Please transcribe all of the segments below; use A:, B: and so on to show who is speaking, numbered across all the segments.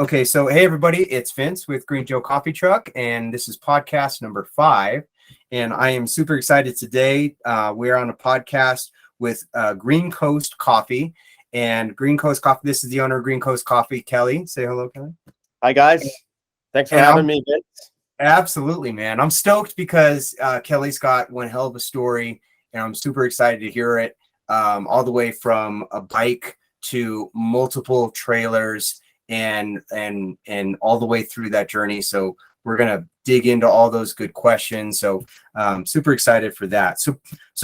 A: Okay, so hey everybody, it's Vince with Green Joe Coffee Truck, and this is podcast number 5. And I am super excited today. We're on a podcast with Green Coast Coffee. And Green Coast Coffee, this is the owner of Green Coast Coffee, Kelly. Say hello, Kelly.
B: Hi, guys. Thanks for having me, Vince.
A: Absolutely, man. I'm stoked because Kelly's got one hell of a story, and I'm super excited to hear it, all the way from a bike to multiple trailers and all the way through that journey. So we're gonna dig into all those good questions. So super excited for that. So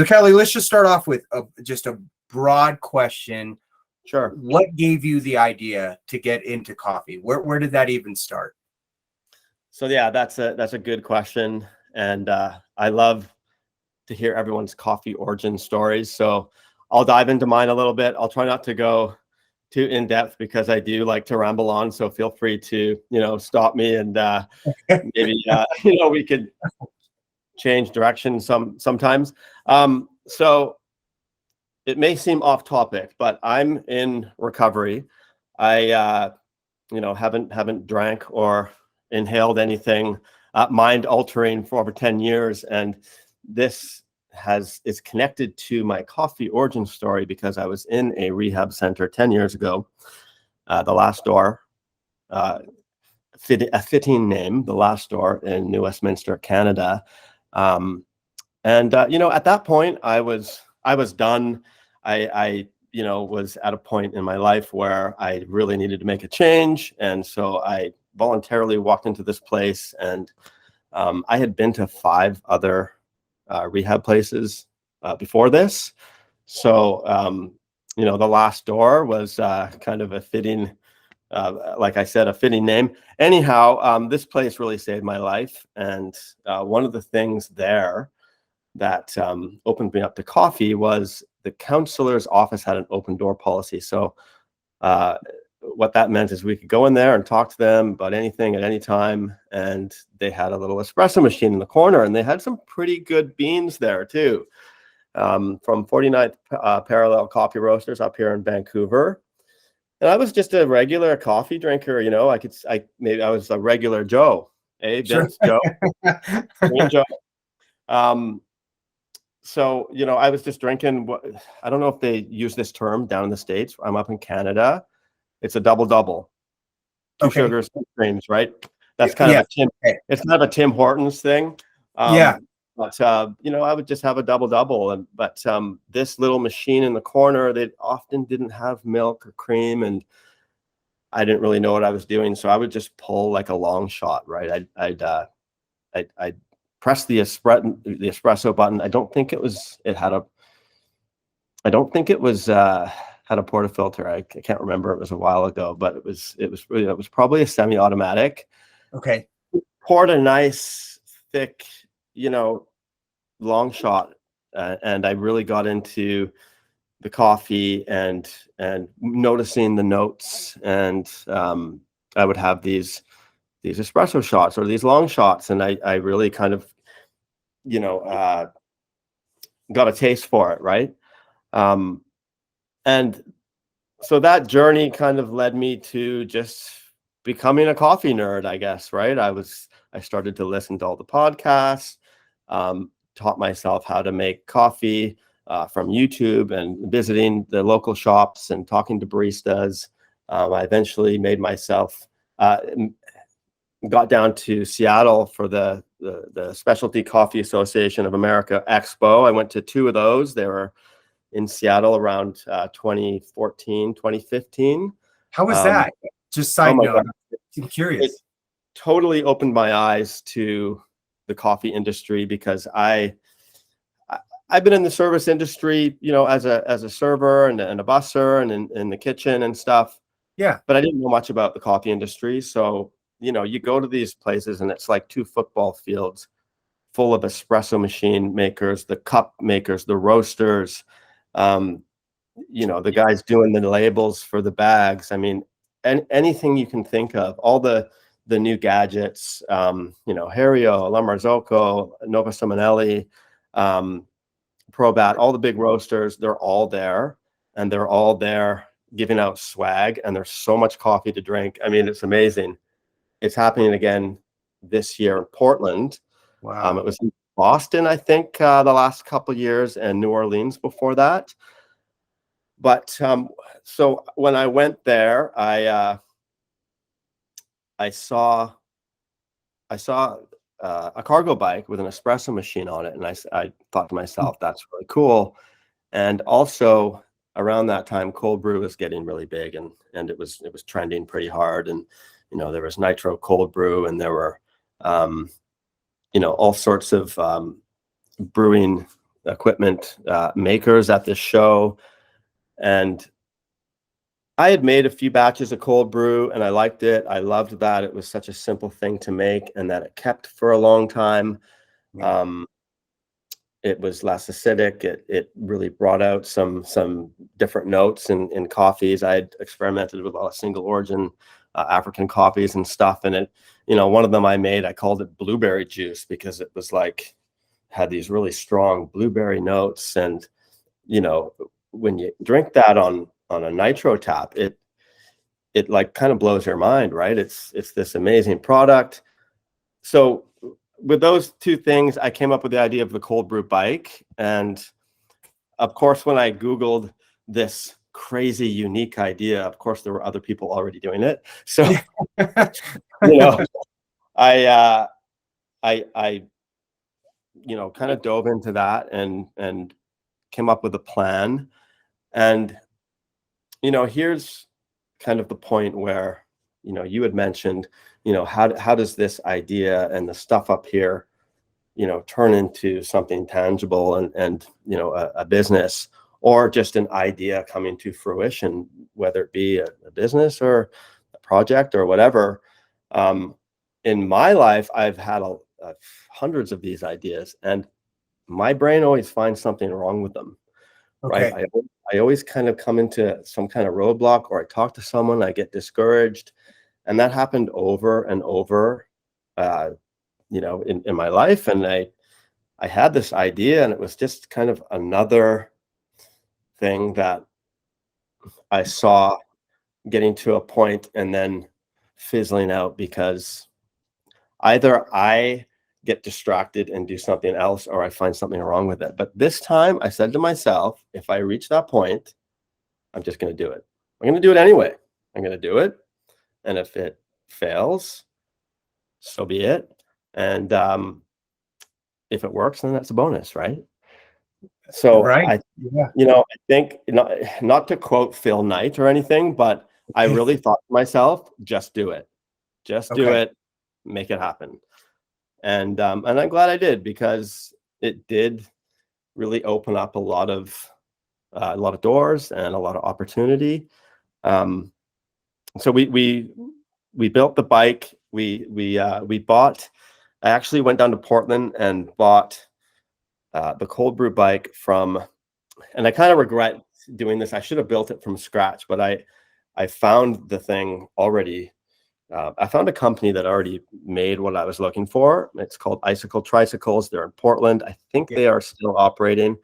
A: Kelly, let's just start off with just a broad question.
B: Sure.
A: What gave you the idea to get into coffee? Where did that even start?
B: So yeah, that's a good question, and I love to hear everyone's coffee origin stories. So I'll dive into mine a little bit. I'll try not to go too in depth because I do like to ramble on. So feel free to stop me and maybe we could change direction sometimes. So it may seem off topic, but I'm in recovery. I haven't drank or inhaled anything mind altering for over 10 years, and this is connected to my coffee origin story because I was in a rehab center 10 years ago. The Last Door, a fitting name, The Last Door in New Westminster, Canada. At that point I was done. I was at a point in my life where I really needed to make a change, and so I voluntarily walked into this place, and I had been to 5 other rehab places before this. So, The Last Door was kind of a fitting, like I said, a fitting name. Anyhow, this place really saved my life. And one of the things there that opened me up to coffee was the counselor's office had an open door policy. So what that meant is we could go in there and talk to them about anything at any time. And they had a little espresso machine in the corner, and they had some pretty good beans there too, from 49th Parallel Coffee Roasters up here in Vancouver. And I was just a regular coffee drinker. Maybe I was a regular Joe, Vince,
A: Sure.
B: Joe, Green Joe. So, I was just drinking. I don't know if they use this term down in the States. I'm up in Canada. It's a double-double, 2 sugars, 2 creams, right? That's kind of it's kind of a Tim Hortons thing. But I would just have a double-double, but this little machine in the corner, they often didn't have milk or cream, and I didn't really know what I was doing, so I would just pull like a long shot, right? I'd press the espresso button. I don't think it had a portafilter. I can't remember. It was a while ago, but it was probably a semi-automatic.
A: Okay.
B: Poured a nice thick, long shot, and I really got into the coffee and noticing the notes. And I would have these espresso shots or these long shots, and I really kind of, got a taste for it, right? And so that journey kind of led me to just becoming a coffee nerd, I guess, right? I started to listen to all the podcasts, taught myself how to make coffee from YouTube and visiting the local shops and talking to baristas. I eventually made myself, got down to Seattle for the Specialty Coffee Association of America Expo. I went to 2 of those. They were in Seattle around 2014, 2015.
A: How was that? Just side note. I'm curious.
B: It totally opened my eyes to the coffee industry because I've been in the service industry, as a server and a busser and in the kitchen and stuff.
A: Yeah.
B: But I didn't know much about the coffee industry. So, you go to these places and it's like 2 football fields full of espresso machine makers, the cup makers, the roasters, the guys doing the labels for the bags. I mean, anything you can think of, all the new gadgets, Hario, La Marzocco, Nova Simonelli, Probat, all the big roasters, they're all there, and they're all there giving out swag, and there's so much coffee to drink. I mean, it's amazing. It's happening again this year in Portland.
A: Wow.
B: It was in Boston, I think, the last couple of years, and New Orleans before that. But so when I went there, I saw a cargo bike with an espresso machine on it, and I thought to myself, that's really cool. And also around that time, cold brew was getting really big, and it was trending pretty hard. And there was nitro cold brew, and there were all sorts of brewing equipment makers at this show. And I had made a few batches of cold brew, and I liked it. I loved that it was such a simple thing to make, and that it kept for a long time.
A: Yeah.
B: It was less acidic. It really brought out some different notes in coffees. I had experimented with a lot of single origin African coffees and stuff. And one of them I made, I called it blueberry juice, because it was like, had these really strong blueberry notes. And, when you drink that on a nitro tap, it like kind of blows your mind, right? It's this amazing product. So with those two things, I came up with the idea of the cold brew bike. And of course, when I Googled this crazy, unique idea, of course, there were other people already doing it. So, I kind of dove into that and came up with a plan. And, here's kind of the point where, you had mentioned, how does this idea and the stuff up here, turn into something tangible and a business, or just an idea coming to fruition, whether it be a business or a project or whatever. In my life, I've had hundreds of these ideas, and my brain always finds something wrong with them.
A: Okay.
B: Right? I always kind of come into some kind of roadblock, or I talk to someone, I get discouraged. And that happened over and over, in my life. And I had this idea, and it was just kind of another thing that I saw getting to a point and then fizzling out, because either I get distracted and do something else, or I find something wrong with it. But this time I said to myself, if I reach that point, I'm just going to do it. I'm going to do it anyway. I'm going to do it. And if it fails, so be it. And if it works, then that's a bonus, right? So
A: Right.
B: I think, not to quote Phil Knight or anything, but I really thought to myself, just do it. Just do it. Make it happen. And I'm glad I did, because it did really open up a lot of doors and a lot of opportunity. So we built the bike. We bought. I actually went down to Portland and bought the cold brew bike and I kind of regret doing this. I should have built it from scratch, but I found the thing already. I found a company that already made what I was looking for. It's called Icicle Tricycles. They're in Portland. I think they are still operating.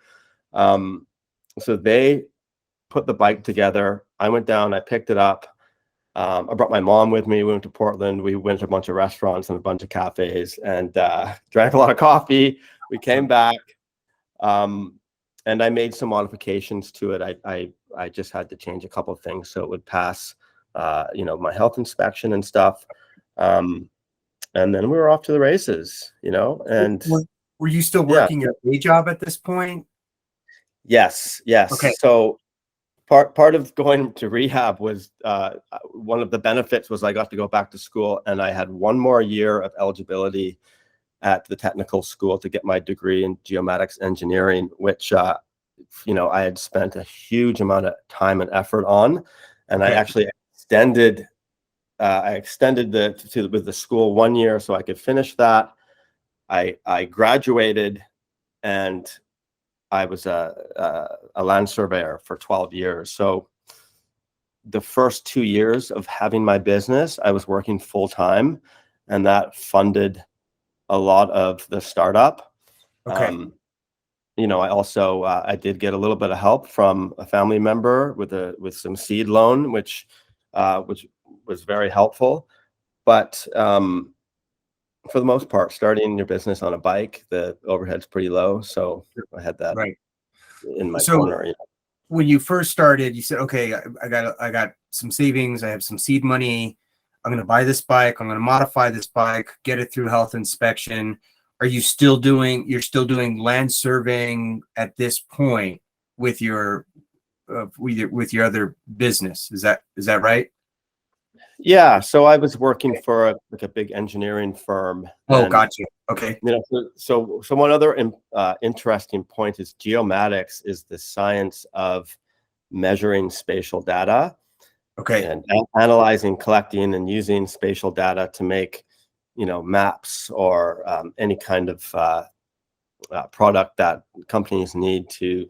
B: So they put the bike together. I went down, I picked it up. I brought my mom with me. We went to Portland. We went to a bunch of restaurants and a bunch of cafes, and drank a lot of coffee. We came back, and I made some modifications to it. I just had to change a couple of things so it would pass my health inspection and stuff. And then we were off to the races, and
A: were you still working your day job at this point?
B: Yes.
A: Okay.
B: So part of going to rehab was one of the benefits was I got to go back to school, and I had one more year of eligibility at the technical school to get my degree in geomatics engineering, which I had spent a huge amount of time and effort on. And I actually extended with the school 1 year so I could finish that. I graduated, and I was a land surveyor for 12 years. So the first 2 years of having my business, I was working full time, and that funded a lot of the startup. I also I did get a little bit of help from a family member with some seed loan, which was very helpful. But for the most part, starting your business on a bike, the overhead's pretty low, so I had that
A: Right.
B: in my
A: So
B: corner.
A: when you first started, you said, okay, I got some savings, I have some seed money, I'm going to buy this bike, I'm going to modify this bike, get it through health inspection. Are you still doing, you're still doing land surveying at this point with your with your other business? Is that right?
B: Yeah, so I was working for a big engineering firm.
A: Oh,
B: And
A: gotcha. Okay.
B: so one other interesting point is geomatics is the science of measuring spatial data
A: Okay.
B: and analyzing, collecting, and using spatial data to make maps or any kind of product that companies need to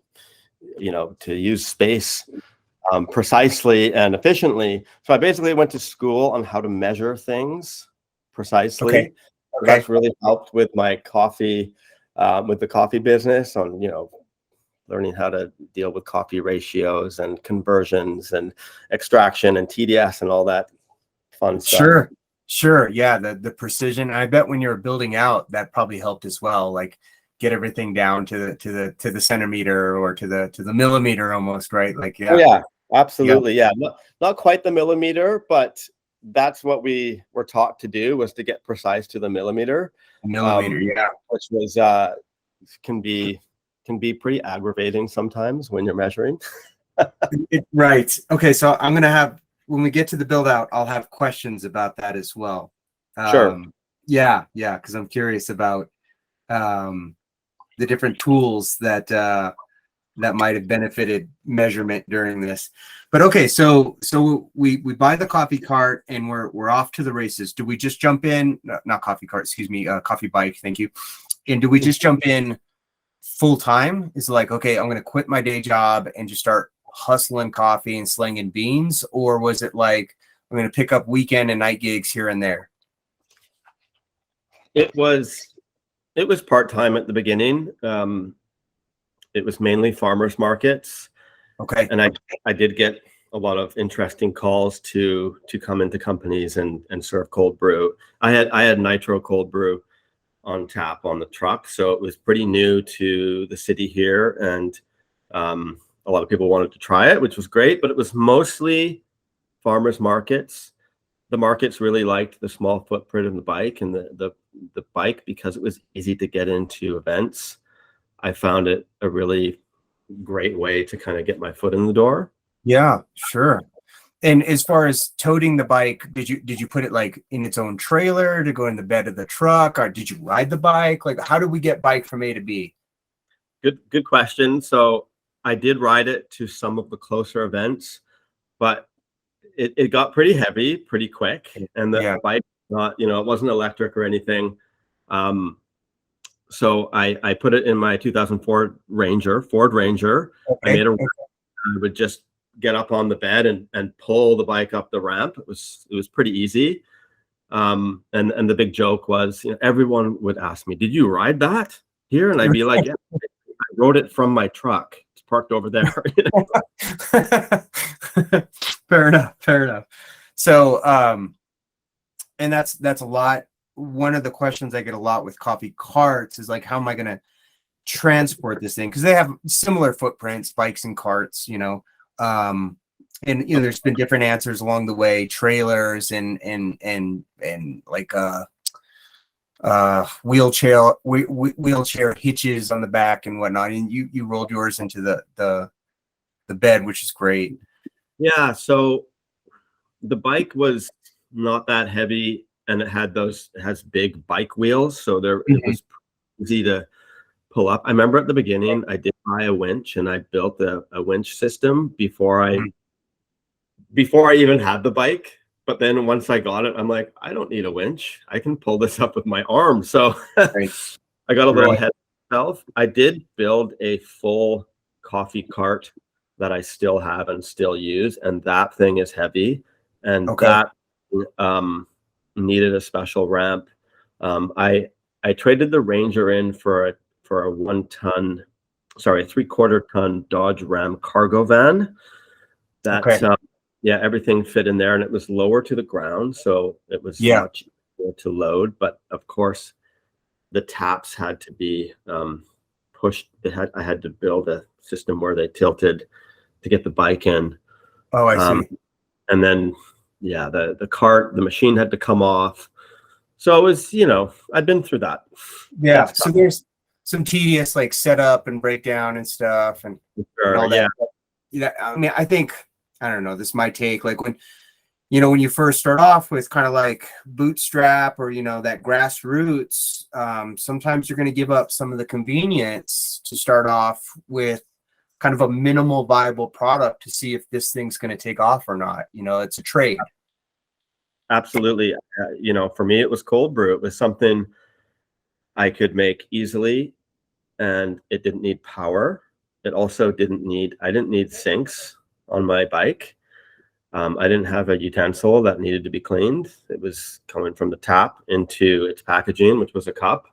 B: use space precisely and efficiently. So I basically went to school on how to measure things precisely.
A: Okay.
B: So that's really helped with my coffee, with the coffee business, on learning how to deal with coffee ratios and conversions and extraction and TDS and all that fun stuff.
A: Sure. Yeah, the precision. I bet when you're building out, that probably helped as well. Like get everything down to the centimeter or to the millimeter almost, right? Like
B: Oh yeah, absolutely. Yeah, not quite the millimeter, but that's what we were taught to do, was to get precise to the millimeter.
A: Millimeter, yeah.
B: Which was can be pretty aggravating sometimes when you're measuring.
A: Right. Okay, so I'm gonna have, when we get to the build out, I'll have questions about that as well.
B: Sure.
A: Yeah, because I'm curious about the different tools that might have benefited measurement during this. But okay, so we buy the coffee cart and we're off to the races. Do we just jump in? Not coffee cart, excuse me, coffee bike. Thank you. And do we just jump in full time? Is it like, okay, I'm going to quit my day job and just start hustling coffee and slinging beans? Or was it like, I'm going to pick up weekend and night gigs here and there?
B: It was part-time at the beginning. It was mainly farmers markets.
A: Okay.
B: And I did get a lot of interesting calls to come into companies and serve cold brew. I had nitro cold brew on tap on the truck, so it was pretty new to the city here, and a lot of people wanted to try it, which was great. But it was mostly farmers markets. The markets really liked the small footprint of the bike, and the bike, because it was easy to get into events. I found it a really great way to kind of get my foot in the door.
A: Yeah, sure. And as far as toting the bike, did you put it like in its own trailer to go in the bed of the truck, or did you ride the bike? Like, how do we get bike from A to B?
B: Good question. So I did ride it to some of the closer events, but it got pretty heavy pretty quick, and the bike, not, it wasn't electric or anything. So I put it in my 2004 Ford Ranger. I made I would just get up on the bed and pull the bike up the ramp. It was pretty easy. And the big joke was, everyone would ask me, "Did you ride that here?" And I'd be like, "Yeah, I rode it from my truck. It's parked over there."
A: Fair enough. So, and that's a lot. One of the questions I get a lot with coffee carts is like, how am I going to transport this thing? Because they have similar footprints, bikes and carts, and there's been different answers along the way, trailers and like wheelchair hitches on the back and whatnot. And you rolled yours into the bed, which is great.
B: Yeah, so the bike was not that heavy, and it has big bike wheels, so it was easy to pull up. I remember at the beginning, I did buy a winch, and I built a winch system before I even had the bike. But then once I got it, I'm like, I don't need a winch. I can pull this up with my arm. So I got a little ahead of myself. I did build a full coffee cart that I still have and still use, and that thing is heavy, and that needed a special ramp. I traded the Ranger in for a 1-ton sorry, 3/4 ton Dodge Ram cargo van that,
A: Okay.
B: yeah, everything fit in there, and it was lower to the ground, so it was
A: Yeah.
B: much easier to load. But of course, the taps had to be pushed. I had to build a system where they tilted to get the bike in.
A: Oh, I see.
B: And then, yeah, the machine had to come off. So it was, I'd been through that.
A: Yeah.
B: That's
A: So there's some tedious like setup and breakdown and stuff and all that.
B: Yeah.
A: Yeah. I mean, I think, I don't know, this might take like when you first start off with kind of like bootstrap or, that grassroots, sometimes you're going to give up some of the convenience to start off with kind of a minimal viable product to see if this thing's going to take off or not. It's a trade.
B: Absolutely. For me, it was cold brew. It was something I could make easily, and it didn't need power. It also I didn't need sinks on my bike. I didn't have a utensil that needed to be cleaned. It was coming from the tap into its packaging, which was a cup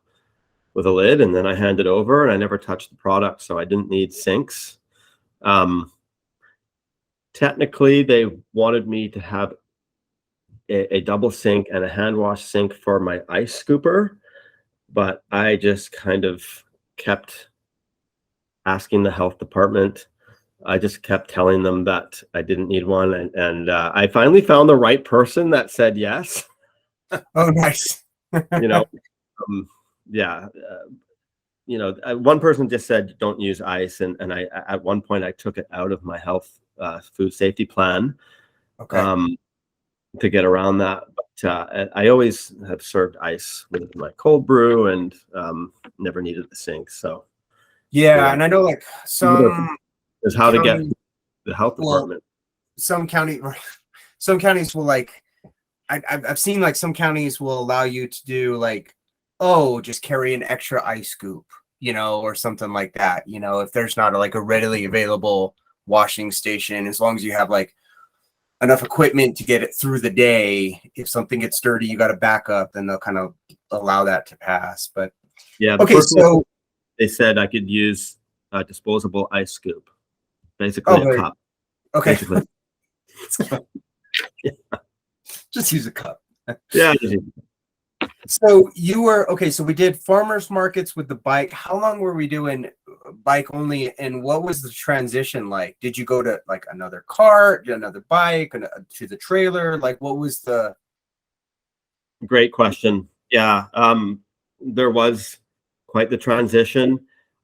B: with a lid, and then I handed over, and I never touched the product, so I didn't need sinks. Technically, they wanted me to have a double sink and a hand wash sink for my ice scooper, but I just kind of kept asking the health department. I just kept telling them that I didn't need one, and I finally found the right person that said yes.
A: Oh, nice.
B: Yeah. One person just said don't use ice, and I at one point I took it out of my health food safety plan.
A: Okay.
B: To get around that, but I always have served ice with my cold brew and never needed the sink. So
A: yeah, and I know like some
B: is how to get the health department.
A: Some counties will like I've seen like some counties will allow you to do like, oh, just carry an extra ice scoop, or something like that. If there's not like a readily available washing station, as long as you have like enough equipment to get it through the day. If something gets dirty, you got to back up, then they'll kind of allow that to pass. But
B: yeah,
A: okay, so
B: they said I could use a disposable ice scoop, basically a cup.
A: Okay,
B: basically.
A: Yeah. Just use a cup.
B: Yeah.
A: So so we did farmers markets with the bike. How long were we doing bike only, and what was the transition like? Did you go to like another cart, another bike, to the trailer? Like, what was the...
B: Great question. Yeah, there was quite the transition.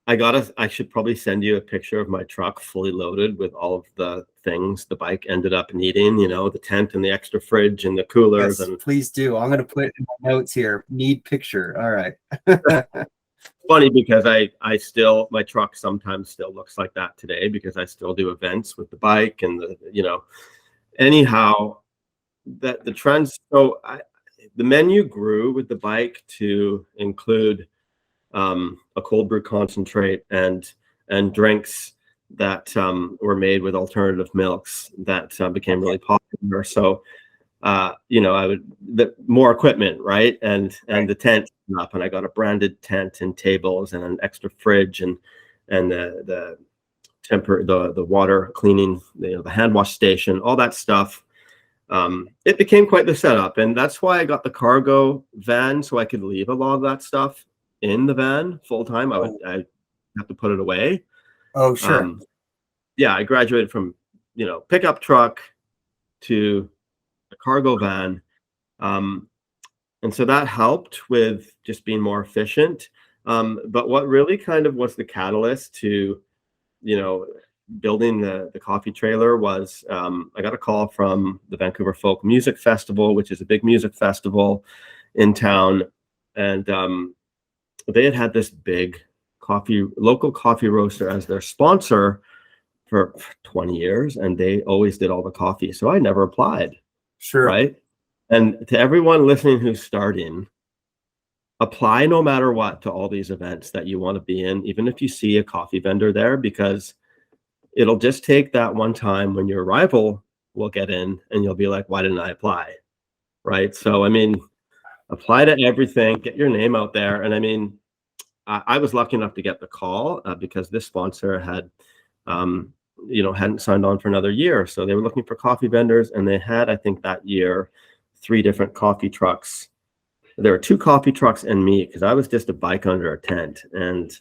B: I should probably send you a picture of my truck fully loaded with all of the things the bike ended up needing, the tent and the extra fridge and the coolers.
A: Yes,
B: and
A: please do. I'm going to put in my notes here. Need picture. All right.
B: Funny because my truck sometimes still looks like that today because I still do events with the bike and anyhow, that the trends. So the menu grew with the bike to include a cold brew concentrate and drinks that were made with alternative milks that became really popular. So I would more equipment, right? And the tent up, and I got a branded tent and tables and an extra fridge and the water cleaning, the hand wash station, all that stuff. It became quite the setup, and that's why I got the cargo van, so I could leave a lot of that stuff in the van full time. I have to put it away.
A: Oh, sure.
B: Yeah, I graduated from pickup truck to a cargo van, and so that helped with just being more efficient. But what really kind of was the catalyst to building the coffee trailer was I got a call from the Vancouver Folk Music Festival, which is a big music festival in town, and they had this big local coffee roaster as their sponsor for 20 years, and they always did all the coffee. So I never applied.
A: Sure.
B: Right. And to everyone listening who's starting, apply no matter what to all these events that you want to be in, even if you see a coffee vendor there, because it'll just take that one time when your rival will get in and you'll be like, why didn't I apply? Right. So, I mean, apply to everything, get your name out there. And I mean, I was lucky enough to get the call because this sponsor had, hadn't signed on for another year. So they were looking for coffee vendors, and they had, I think that year, 3 different coffee trucks. There were 2 coffee trucks and me, because I was just a bike under a tent. And,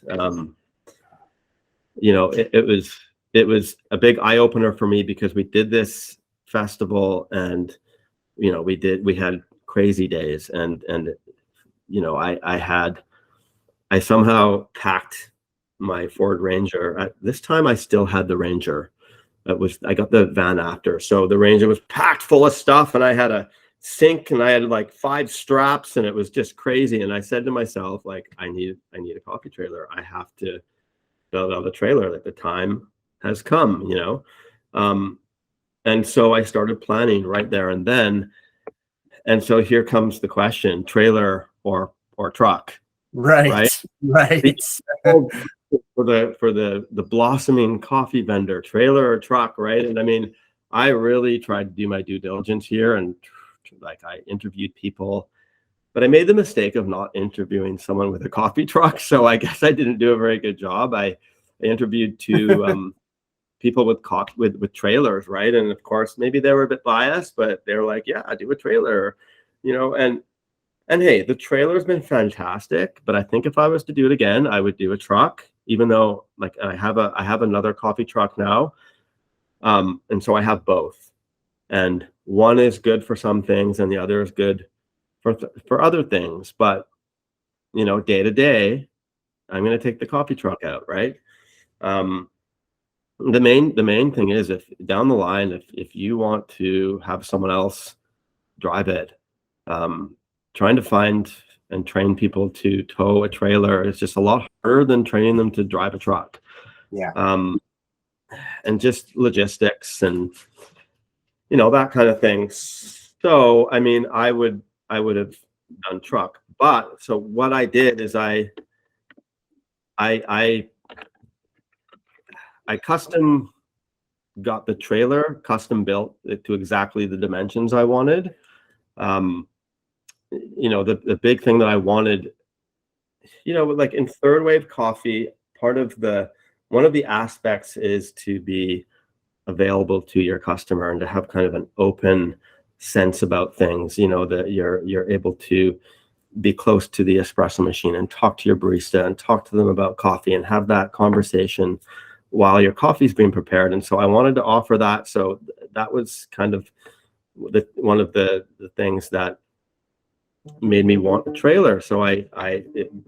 B: it was a big eye opener for me, because we did this festival, and, we had crazy days, and I somehow packed my Ford Ranger. At this time, I still had the Ranger. I got the van after. So the Ranger was packed full of stuff, and I had a sink, and I had like 5 straps, and it was just crazy. And I said to myself, like, I need a coffee trailer. I have to build out a trailer. Like, the time has come, and so I started planning right there and then. And so here comes the question: trailer or truck?
A: Right.
B: For the blossoming coffee vendor, trailer or truck, right? And I mean, I really tried to do my due diligence here, and like, I interviewed people, but I made the mistake of not interviewing someone with a coffee truck. So I guess I didn't do a very good job. I interviewed 2 people with trailers, right? And of course, maybe they were a bit biased, but they were like, yeah, I do a trailer, and hey, the trailer's been fantastic, but I think if I was to do it again, I would do a truck, even though, like, I have another coffee truck now. And so I have both, and one is good for some things and the other is good for other things. But, day to day, I'm going to take the coffee truck out, right? The main thing is, if down the line, if you want to have someone else drive it, trying to find and train people to tow a trailer is just a lot harder than training them to drive a truck.
A: Yeah.
B: And just logistics and, that kind of thing. So, I mean, I would have done truck, but so what I did is I custom got the trailer custom built to exactly the dimensions I wanted. The big thing that I wanted, like in third wave coffee, one of the aspects is to be available to your customer and to have kind of an open sense about things, that you're able to be close to the espresso machine and talk to your barista and talk to them about coffee and have that conversation while your coffee is being prepared. And so I wanted to offer that. So that was kind of one of the things that made me want a trailer. So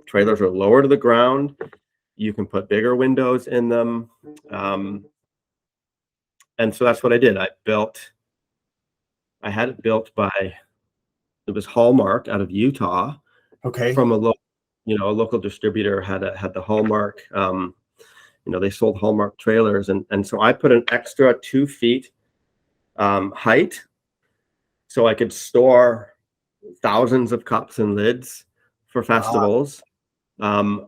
B: trailers are lower to the ground. You can put bigger windows in them. And so that's what I did. I had it built it was Hallmark out of Utah.
A: Okay.
B: From a local distributor had the Hallmark. They sold Hallmark trailers, and so I put an extra 2 feet height, so I could store thousands of cups and lids for festivals. I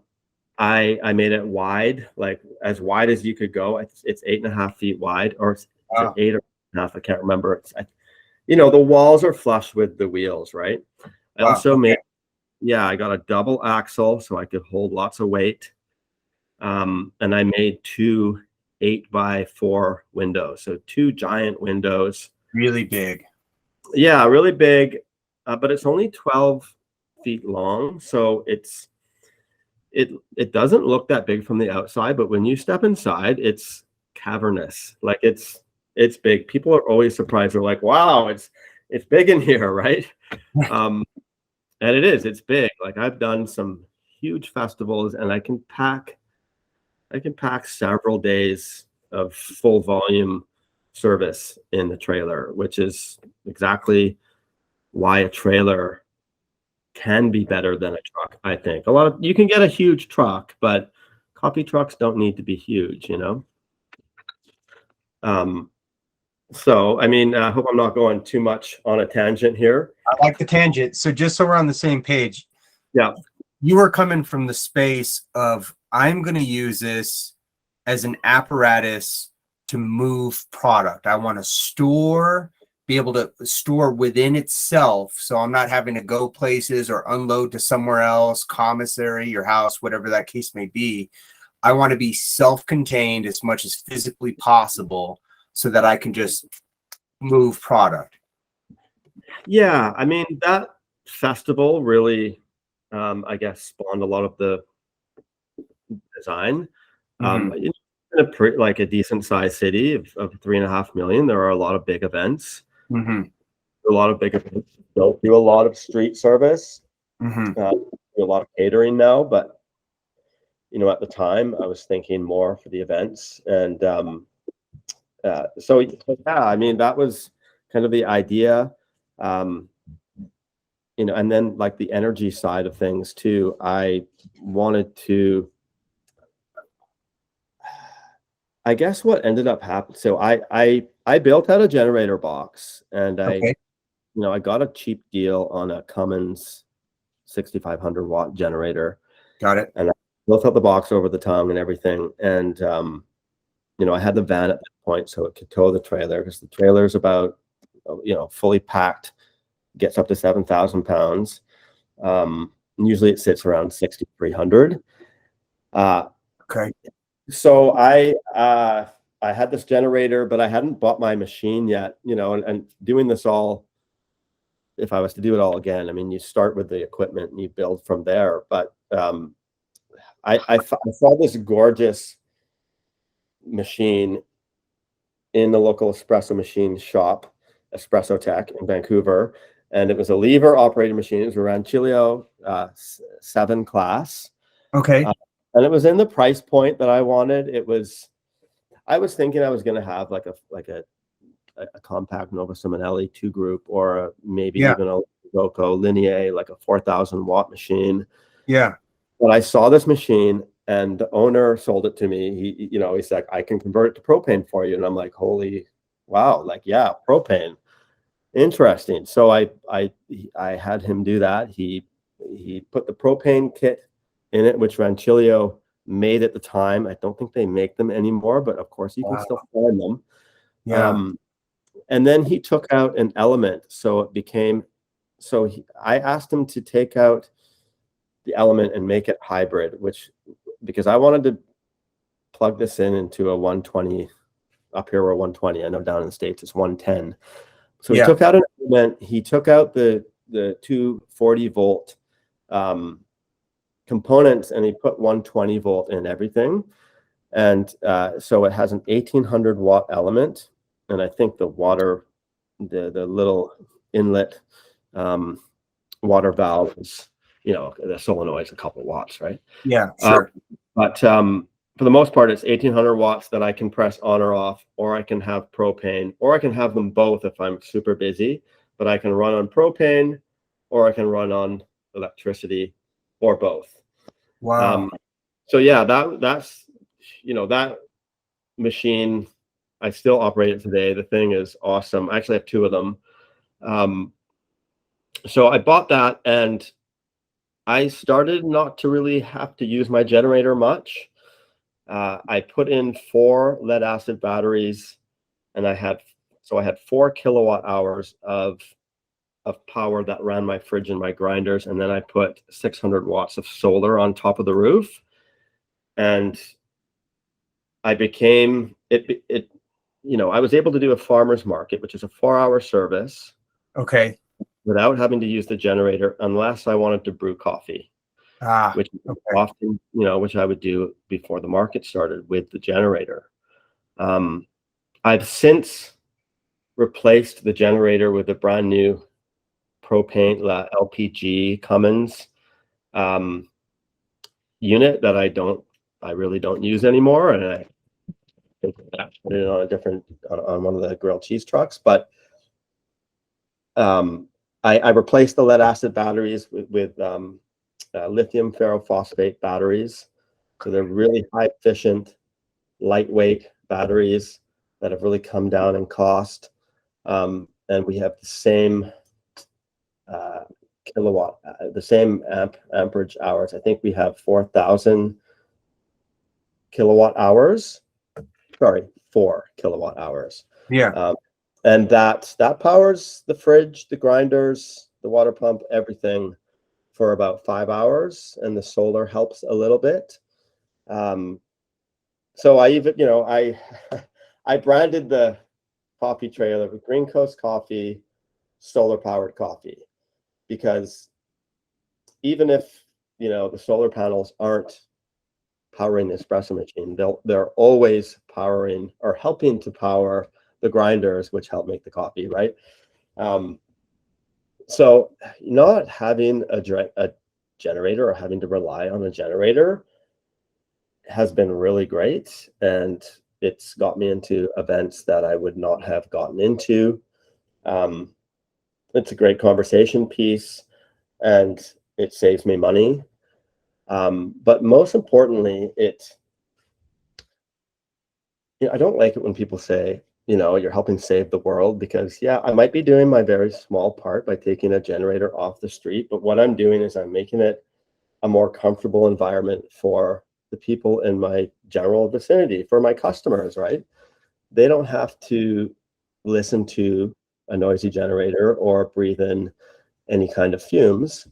B: made it wide, like as wide as you could go. It's 8.5 feet wide, or it's 8.5. I can't remember. The walls are flush with the wheels, right? I also made, I got a double axle so I could hold lots of weight. And I made 2 8x4 windows, so 2 giant windows.
A: Really big.
B: Yeah, really big, but it's only 12 feet long, so it doesn't look that big from the outside, but when you step inside, it's cavernous. Like, it's big. People are always surprised. They're like, "Wow, it's big in here," right? And it's big. Like, I've done some huge festivals, and I can pack several days of full volume service in the trailer, which is exactly why a trailer can be better than a truck. I think you can get a huge truck, but coffee trucks don't need to be huge, So, I mean, I hope I'm not going too much on a tangent here.
A: I like the tangent. So just so we're on the same page.
B: Yeah.
A: You were coming from the space of, I'm going to use this as an apparatus to move product. I want to store be able to store within itself. So I'm not having to go places or unload to somewhere else, commissary, your house, whatever that case may be. I want to be self-contained as much as physically possible so that I can just move product.
B: Yeah, I mean, that festival really, I guess, spawned a lot of the design. In like a decent sized city of 3.5 million, there are a lot of big events. A lot of big events. Don't do a lot of street service. Do a lot of catering now, but at the time I was thinking more for the events, and so yeah, I mean, that was kind of the idea. And then like the energy side of things too, I wanted to, I guess what ended up happening. So I built out a generator box, and I got a cheap deal on a Cummins 6,500 watt generator.
A: Got it.
B: And I built out the box over the tongue and everything. And, I had the van at that point, so it could tow the trailer, because the trailer is about, fully packed, gets up to 7,000 pounds. Usually it sits around 6,300.
A: Okay.
B: So I had this generator, but I hadn't bought my machine yet, and doing this all, if I was to do it all again, I mean, you start with the equipment and you build from there. But I saw this gorgeous machine in the local espresso machine shop, Espresso Tech in Vancouver. And it was a lever operated machine. It was a Rancilio 7 class.
A: Okay.
B: And it was in the price point that I wanted. I was thinking I was going to have like a compact Nova Simonelli 2 group, or maybe even a Roco Linear, like a 4,000 watt machine.
A: Yeah.
B: But I saw this machine, and the owner sold it to me. He's like, I can convert it to propane for you. And I'm like, holy wow. Like, yeah, propane. Interesting. So I had him do that. He put the propane kit in it, which Rancilio made at the time. I don't think they make them anymore, but of course you can still find them.
A: Yeah.
B: And then he took out an element. So it became, I asked him to take out the element and make it hybrid, because I wanted to plug this into a 120. Up here we're 120. I know down in the States it's 110. So he took out an element. He took out the 240 volt components, and he put 120 volt in everything. And so it has an 1,800 watt element. And I think the water, the little inlet water valve is, the solenoid's a couple watts, right?
A: Yeah, sure.
B: But for the most part, it's 1,800 watts that I can press on or off, or I can have propane, or I can have them both if I'm super busy. But I can run on propane, or I can run on electricity, or both.
A: Wow.
B: So yeah, that's that machine, I still operate it today. The thing is awesome. I actually have 2 of them. So I bought that, and I started not to really have to use my generator much. I put in 4 lead acid batteries, and I had 4 kilowatt hours of power that ran my fridge and my grinders. And then I put 600 watts of solar on top of the roof. And I became I was able to do a farmer's market, which is a 4-hour service.
A: Okay.
B: Without having to use the generator, unless I wanted to brew coffee, which often, which I would do before the market started with the generator. I've since replaced the generator with a brand new propane LPG Cummins unit that I really don't use anymore, and I think I put it on one of the grilled cheese trucks. But I replaced the lead acid batteries with lithium ferrophosphate batteries. So they're really high efficient, lightweight batteries that have really come down in cost. And we have the same kilowatt, the same amperage hours. I think we have 4,000 kilowatt hours. Sorry, 4 kilowatt hours.
A: Yeah.
B: And that powers the fridge, the grinders, the water pump, everything for about 5 hours, and the solar helps a little bit. So I even, I branded the coffee trailer with Green Coast Coffee, solar powered coffee, because even if, the solar panels aren't powering the espresso machine, they're always powering or helping to power the grinders, which help make the coffee, right? So not having a generator or having to rely on a generator has been really great, and it's got me into events that I would not have gotten into. It's a great conversation piece, and it saves me money. But most importantly, I don't like it when people say, you're helping save the world, because yeah, I might be doing my very small part by taking a generator off the street, but what I'm doing is I'm making it a more comfortable environment for the people in my general vicinity, for my customers, right? They don't have to listen to a noisy generator or breathe in any kind of fumes,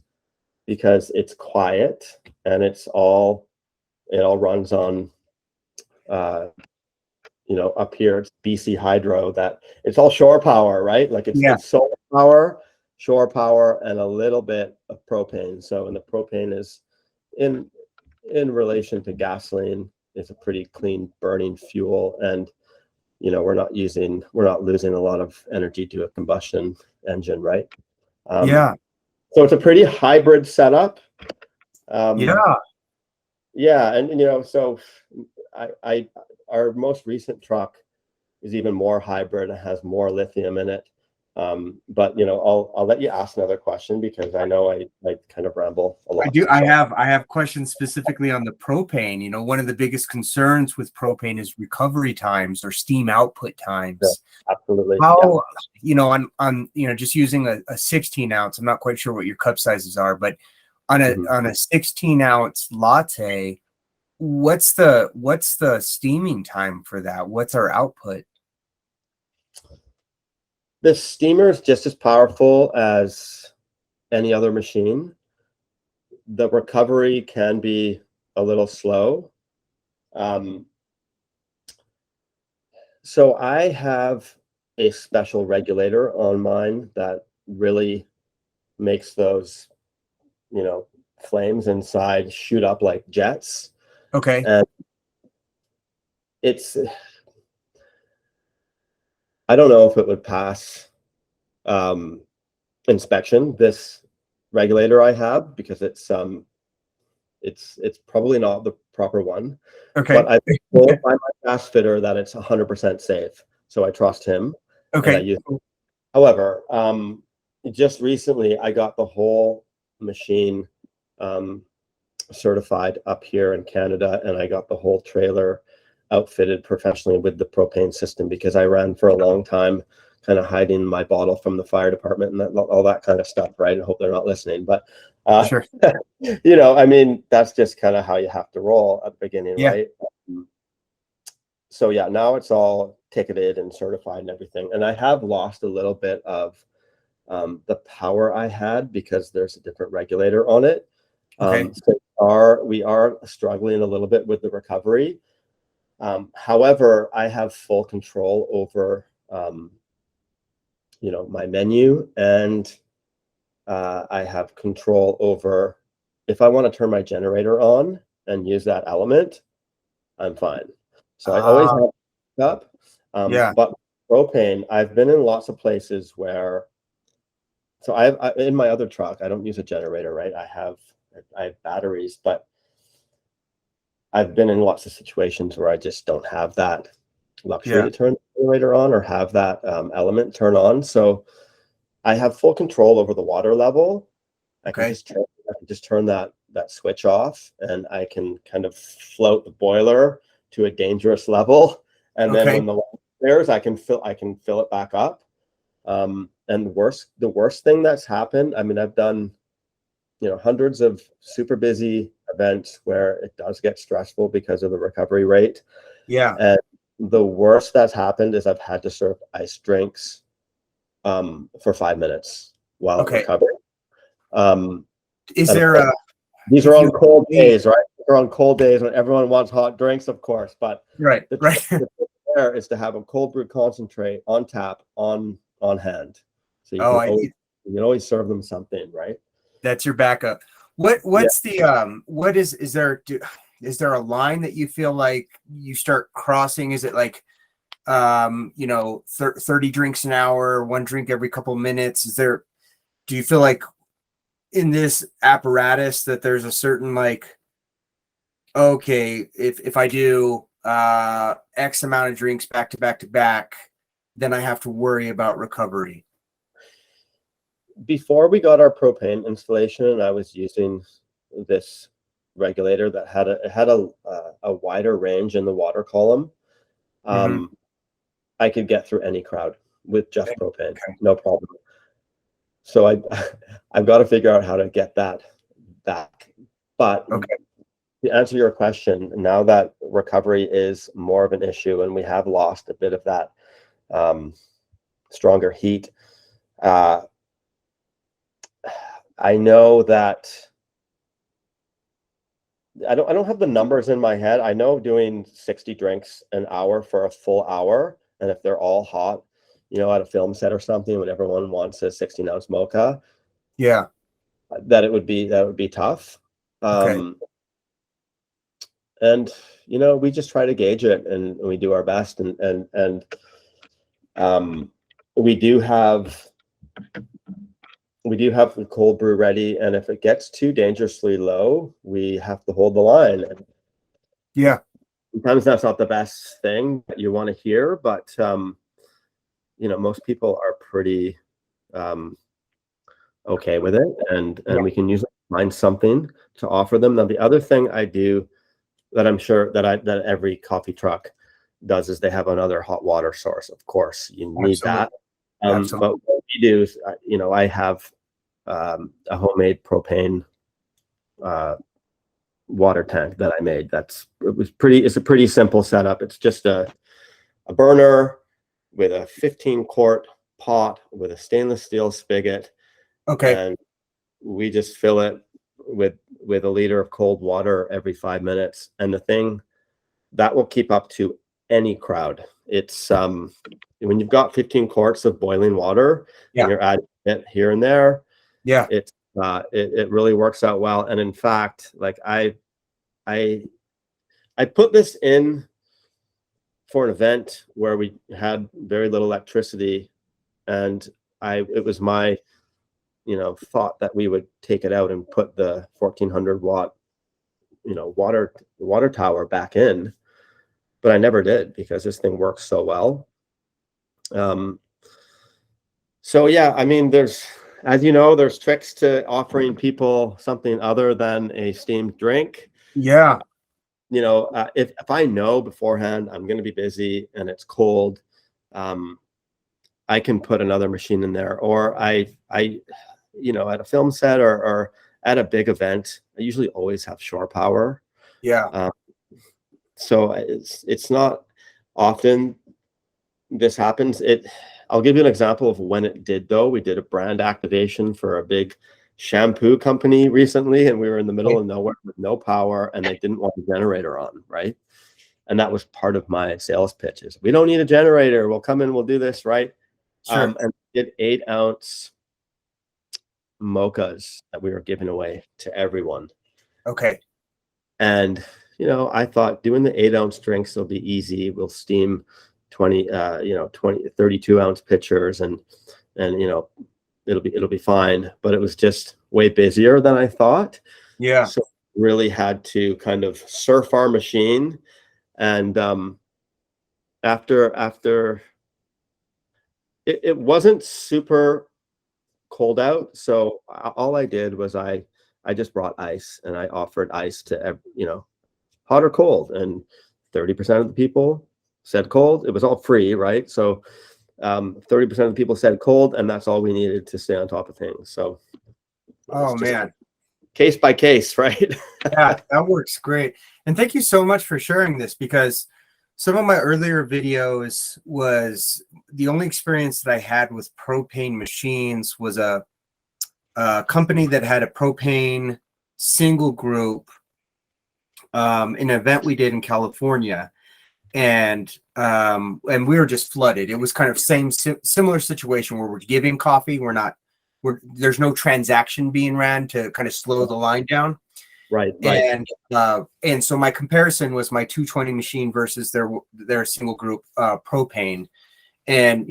B: because it's quiet and it all runs on up here it's BC Hydro, that it's all shore power, right? Like it's solar power, shore power, and a little bit of propane. So, and the propane is in relation to gasoline, it's a pretty clean burning fuel, and we're not losing a lot of energy to a combustion engine, right? So it's a pretty hybrid setup. Yeah, and so I our most recent truck is even more hybrid. It has more lithium in it. But I'll let you ask another question, because I know I kind of ramble a lot.
A: I have questions specifically on the propane. One of the biggest concerns with propane is recovery times or steam output times.
B: Yeah, absolutely.
A: How, on just using a 16 ounce, I'm not quite sure what your cup sizes are, but on a 16 ounce latte, what's the steaming time for that? What's our output?
B: The steamer is just as powerful as any other machine. The recovery can be a little slow. So I have a special regulator on mine that really makes those, flames inside shoot up like jets.
A: Okay.
B: And I don't know if it would pass inspection, this regulator I have, because it's probably not the proper one.
A: Okay.
B: But I've been told by my fast fitter that it's 100% safe, so I trust him.
A: Okay.
B: However, just recently I got the whole machine certified up here in Canada, and I got the whole trailer outfitted professionally with the propane system, because I ran for a long time kind of hiding my bottle from the fire department and all that kind of stuff, right? I hope they're not listening, but
A: sure.
B: I mean, that's just kind of how you have to roll at the beginning, right? So yeah, now it's all ticketed and certified and everything, and I have lost a little bit of the power I had, because there's a different regulator on it. So we are struggling a little bit with the recovery. However, I have full control over my menu, and I have control over, if I want to turn my generator on and use that element, I'm fine. So I always have it up. But propane, I've been in lots of places where, so I in my other truck, I don't use a generator, right? I have batteries, but I've been in lots of situations where I just don't have that luxury to turn the generator on or have that element turn on. So I have full control over the water level. I can just turn that switch off, and I can kind of float the boiler to a dangerous level. And then when the water clears, I can fill it back up. And the worst thing that's happened, I mean, I've done hundreds of super busy events where it does get stressful because of the recovery rate. And the worst that's happened is I've had to serve ice drinks for 5 minutes while it
A: Okay.
B: recovers.
A: Is
B: And
A: there a
B: these
A: if
B: are on
A: you
B: cold days, right? They're on cold days when everyone wants hot drinks, of course. But
A: right,
B: the
A: right.
B: trick there is to have a cold brew concentrate on tap on hand, so
A: Oh,
B: you can always serve them something, right?
A: that's your backup. What's the what is there is there a line that you feel like you start crossing? Is it like 30 drinks an hour, one drink every couple minutes? Do you feel like in this apparatus that there's a certain like, okay, if I do X amount of drinks back to back to back, then I have to worry about recovery?
B: Before we got our propane installation, and I was using this regulator that had a wider range in the water column, I could get through any crowd with just propane, no problem. So I've got to figure out how to get that back. But to answer your question, now that recovery is more of an issue and we have lost a bit of that stronger heat, I know that I don't have the numbers in my head. I know doing 60 drinks an hour for a full hour, and if they're all hot, at a film set or something, when everyone wants a 16-ounce mocha, that would be tough. And we just try to gauge it, and we do our best, and we do have the cold brew ready, and if it gets too dangerously low, we have to hold the line. Sometimes that's not the best thing that you want to hear, but most people are pretty okay with it, and we can usually find something to offer them. Now, the other thing I do that I'm sure that every coffee truck does is they have another hot water source. Of course, you need that. But what we do is, I have a homemade propane water tank that I made. It's a pretty simple setup. It's just a burner with a 15-quart pot with a stainless steel spigot. And we just fill it with a liter of cold water every 5 minutes. And the thing that will keep up to any crowd. It's when you've got 15 quarts of boiling water and you're adding it here and there, it really works out well. And in fact, like I put this in for an event where we had very little electricity, and it was my thought that we would take it out and put the 1400 watt water tower back in, but I never did because this thing works so well. So yeah, I mean, there's tricks to offering people something other than a steamed drink. If I know beforehand I'm going to be busy and it's cold, I can put another machine in there, or I at a film set or at a big event, I usually always have shore power. So it's not often this happens. I'll give you an example of when it did, though. We did a brand activation for a big shampoo company recently, and we were in the middle of nowhere with no power, and they didn't want a generator on, right? And that was part of my sales pitches. We don't need a generator. We'll come in, we'll do this, right? And did 8-ounce mochas that we were giving away to everyone. And I thought doing the 8-ounce drinks will be easy. We'll steam 32-ounce pitchers, and it'll be fine. But it was just way busier than I thought. So really had to kind of surf our machine. And after it wasn't super cold out, so all I did was I just brought ice, and I offered ice to hot or cold, and 30% of the people said cold. It was all free, right? So 30% of the people said cold, and that's all we needed to stay on top of things. So man, case by case, right?
A: That works great. And thank you so much for sharing this, because Some of my earlier videos was the only experience that I had with propane machines was a company that had a propane single group, an event we did in California, and we were just flooded. It was kind of similar situation where we're giving coffee, there's no transaction being ran to kind of slow the line down.
B: Right.
A: And so my comparison was my 220 machine versus their single group propane, and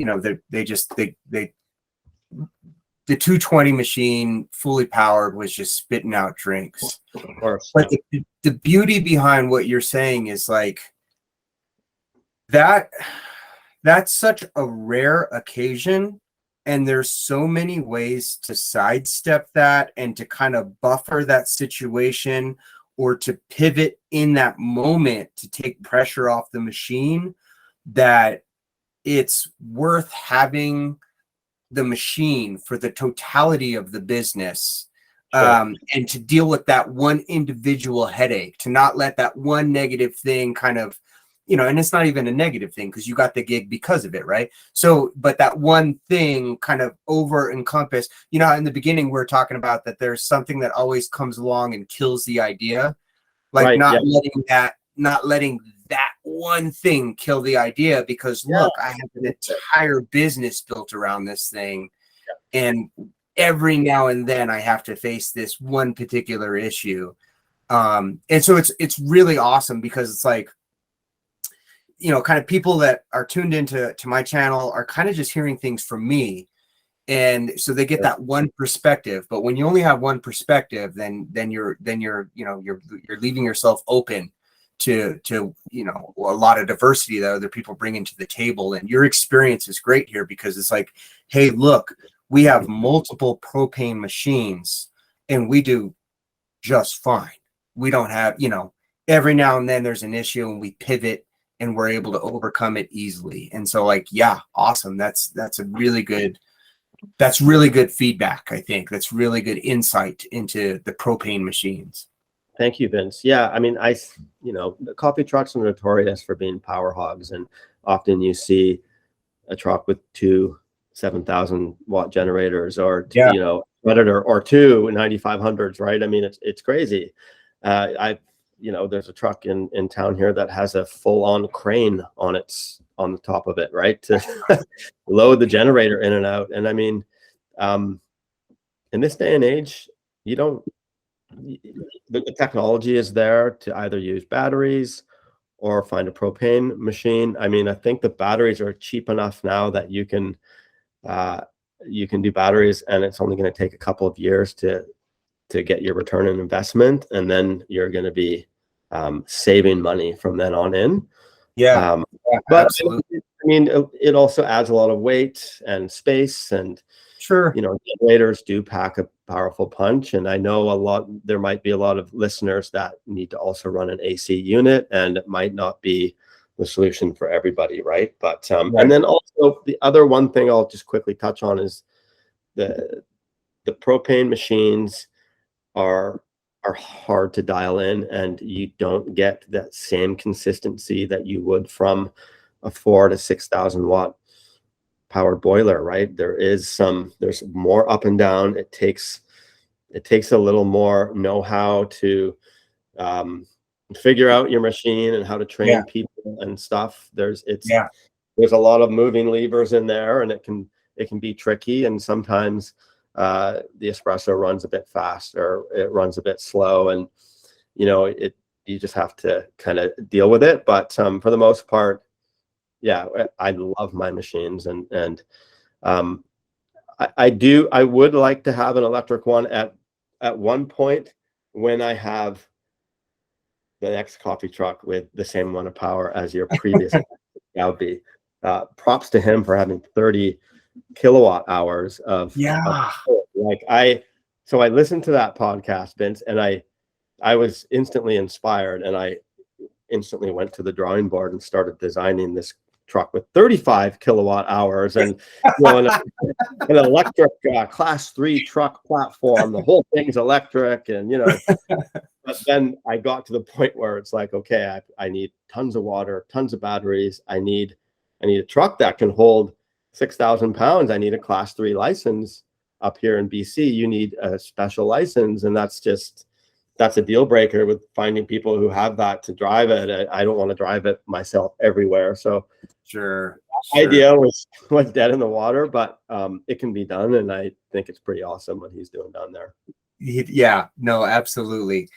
A: the 220 machine fully powered was just spitting out drinks.
B: Of course.
A: But the beauty behind what you're saying is like that's such a rare occasion, and there's so many ways to sidestep that and to kind of buffer that situation or to pivot in that moment to take pressure off the machine, that it's worth having the machine for the totality of the business.
B: Sure.
A: And to deal with that one individual headache, to not let that one negative thing kind of, and it's not even a negative thing because you got the gig because of it, right? So, but that one thing kind of over encompass, in the beginning, we're talking about that there's something that always comes along and kills the idea, like
B: right,
A: not letting that one thing kill the idea, because look, I have an entire business built around this thing. And every now and then I have to face this one particular issue. And so it's really awesome because it's like, kind of people that are tuned into my channel are kind of just hearing things from me. And so they get that one perspective. But when you only have one perspective, then you're leaving yourself open to a lot of diversity that other people bring into the table. And your experience is great here because it's like, hey, look, we have multiple propane machines and we do just fine. We don't have, every now and then there's an issue and we pivot and we're able to overcome it easily. And so like, yeah, awesome. That's really good feedback. I think that's really good insight into the propane machines.
B: Thank you, Vince. Yeah, I mean, the coffee trucks are notorious for being power hogs, and often you see a truck with two 7,000 watt generators or Predator or two 9,500s, right? I mean, it's crazy. There's a truck in town here that has a full-on crane on the top of it, right, to load the generator in and out. And I mean, in this day and age, the technology is there to either use batteries or find a propane machine. I mean, I think the batteries are cheap enough now that you can do batteries, and it's only going to take a couple of years to get your return on investment, and then you're going to be saving money from then on in. But absolutely. I mean, it also adds a lot of weight and space, and
A: sure,
B: generators do pack a powerful punch. And I know there might be a lot of listeners that need to also run an AC unit, and it might not be the solution for everybody, right? But and then also the other one thing I'll just quickly touch on is the propane machines are hard to dial in, and you don't get that same consistency that you would from a 4,000 to 6,000 watt powered boiler, right? There's more up and down. It takes a little more know-how to figure out your machine and how to train people and stuff. There's a lot of moving levers in there, and it can be tricky, and sometimes the espresso runs a bit fast or it runs a bit slow, and you just have to kind of deal with it. But for the most part, I love my machines, and I would like to have an electric one at one point when I have the next coffee truck with the same amount of power as your previous. That would be props to him for having 30 kilowatt hours of I listened to that podcast, Vince, and I was instantly inspired, and I instantly went to the drawing board and started designing this truck with 35 kilowatt hours and an electric class 3 truck platform. The whole thing's electric, and But then I got to the point where it's like, okay, I need tons of water, tons of batteries. I need a truck that can hold 6,000 pounds. I need a class 3 license up here in BC. You need a special license. And that's a deal breaker with finding people who have that to drive it. I don't want to drive it myself everywhere. So
A: Sure.
B: idea was dead in the water, but it can be done. And I think it's pretty awesome what he's doing down there.
A: Yeah, no, absolutely.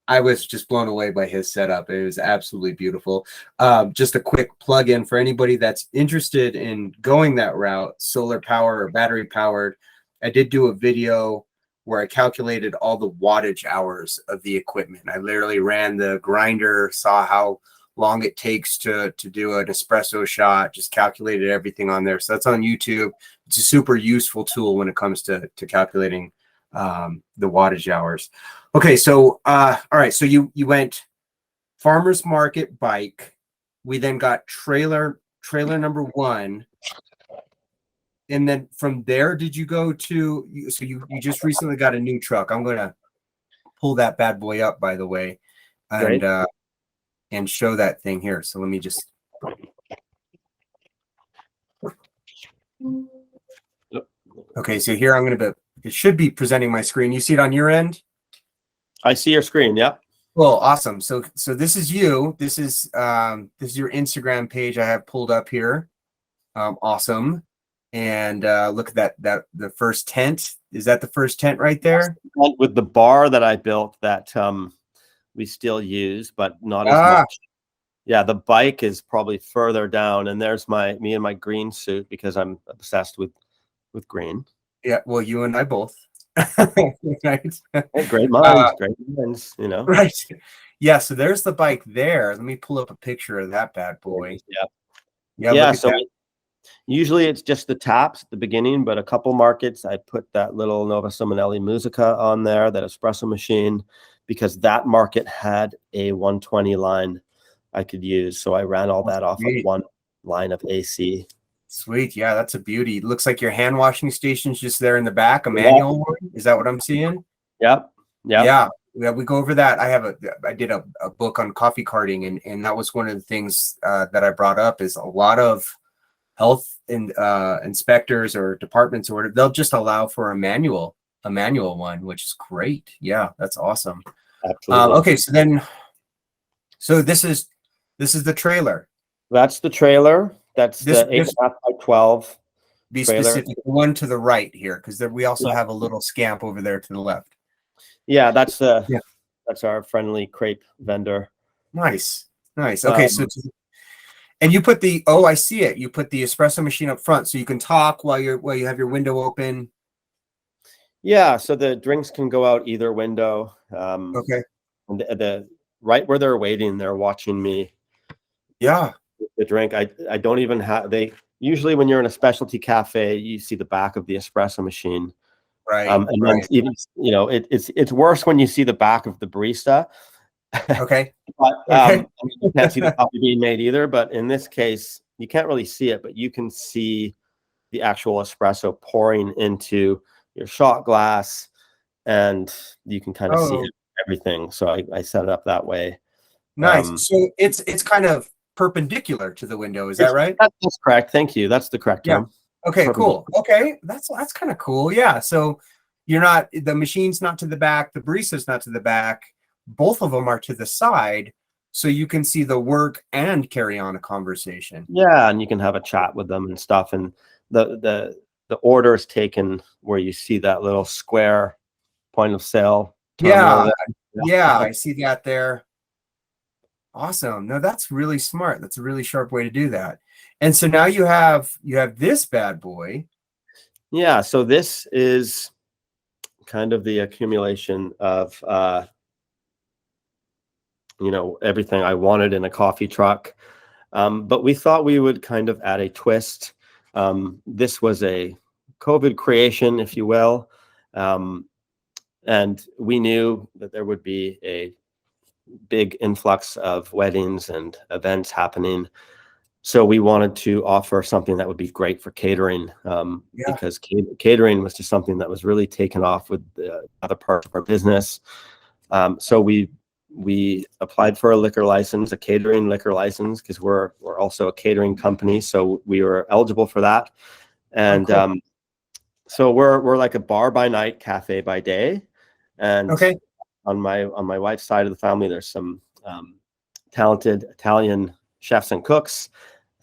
A: I was just blown away by his setup. It was absolutely beautiful. Just a quick plug in for anybody that's interested in going that route, solar power or battery powered. I did do a video where I calculated all the wattage hours of the equipment. I literally ran the grinder, saw how long it takes to do an espresso shot, just calculated everything on there. So that's on YouTube. It's a super useful tool when it comes to calculating the wattage hours. Okay, so all right, so you went farmers market bike. We then got trailer number 1. And then from there, did you go to, so you just recently got a new truck. I'm going to pull that bad boy up, by the way, and show that thing here. So let me just. Okay, so here I'm going to it should be presenting my screen. You see it on your end?
B: I see your screen. Yep.
A: Well, awesome. So this is you. This is your Instagram page I have pulled up here. Awesome. And look at that the first tent. Is that the first tent right there?
B: With the bar that I built that we still use, but not as much. Yeah, the bike is probably further down, and there's me in my green suit because I'm obsessed with green.
A: Yeah, well, you and I both. Right.
B: Great minds, you know.
A: Right. Yeah, so there's the bike there. Let me pull up a picture of that bad boy.
B: Yeah. So usually it's just the taps at the beginning, but a couple markets I put that little Nova Simonelli Musica on there, that espresso machine, because that market had a 120 line I could use. So I ran all that off of one line of AC.
A: Sweet. Yeah, that's a beauty. It looks like your hand washing station's just there in the back, a manual one. Is that what I'm seeing?
B: Yep.
A: Yeah, we go over that. I did a book on coffee carting, and that was one of the things that I brought up is a lot of health inspectors or departments or whatever, they'll just allow for a manual one, which is great. Yeah, that's awesome.
B: Absolutely.
A: Okay, so this is the trailer.
B: That's the trailer. That's the 8.5 by 12.
A: Be trailer. Specific. One to the right here, because we also have a little scamp over there to the left.
B: Yeah, that's our friendly crepe vendor.
A: Nice. Okay, so and you put I see it. You put the espresso machine up front, so you can talk while you have your window open.
B: Yeah, so the drinks can go out either window.
A: Okay.
B: And the right where they're waiting, they're watching me.
A: Yeah.
B: The drink. I don't even have. Usually when you're in a specialty cafe, you see the back of the espresso machine.
A: Right.
B: And then even it's worse when you see the back of the barista.
A: Okay.
B: But you can't see the coffee being made either. But in this case, you can't really see it, but you can see the actual espresso pouring into your shot glass, and you can kind of see everything. So I set it up that way.
A: Nice. So it's kind of perpendicular to the window. Is that right?
B: That's correct. Thank you. That's the correct term.
A: Okay, cool. Okay, that's kind of cool. Yeah. So the machine's not to the back, the barista's not to the back. Both of them are to the side, so you can see the work and carry on a conversation.
B: Yeah, and you can have a chat with them and stuff. And the order is taken where you see that little square point of sale.
A: Yeah, I see that there. Awesome. No, that's really smart. That's a really sharp way to do that. And so now you have this bad boy.
B: Yeah. So this is kind of the accumulation of everything I wanted in a coffee truck. But we thought we would kind of add a twist. This was a COVID creation, if you will. And we knew that there would be a big influx of weddings and events happening. So we wanted to offer something that would be great for catering, because catering was just something that was really taken off with the other part of our business. So we applied for a liquor license, a catering liquor license, because we're also a catering company, so we were eligible for that. And
A: cool.
B: so we're like a bar by night, cafe by day. And
A: Okay.
B: on my wife's side of the family, there's some talented Italian chefs and cooks,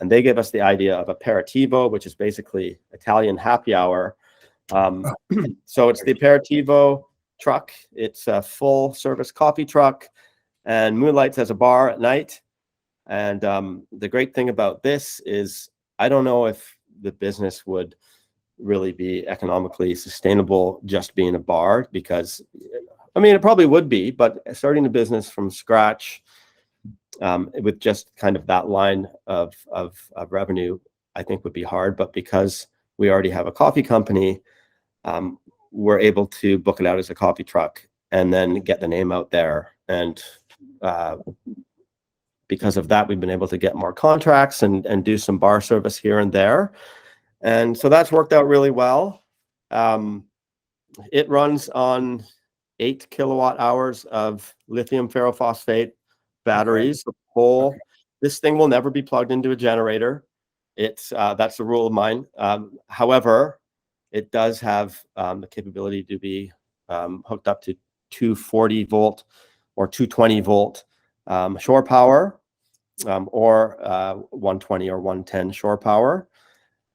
B: and they gave us the idea of aperitivo, which is basically Italian happy hour. So it's the aperitivo truck. It's a full service coffee truck, and moonlights as a bar at night. And the great thing about this is I don't know if the business would really be economically sustainable just being a bar, because I mean, it probably would be, but starting a business from scratch with just kind of that line of revenue, I think would be hard. But because we already have a coffee company, we're able to book it out as a coffee truck and then get the name out there. And because of that, we've been able to get more contracts and do some bar service here and there. And so that's worked out really well. It runs on 8 kilowatt hours of lithium ferrophosphate batteries.
A: Okay.
B: This thing will never be plugged into a generator. It's that's the rule of mine. However, it does have the capability to be hooked up to 240 volt or 220 volt shore power, or 120 or 110 shore power.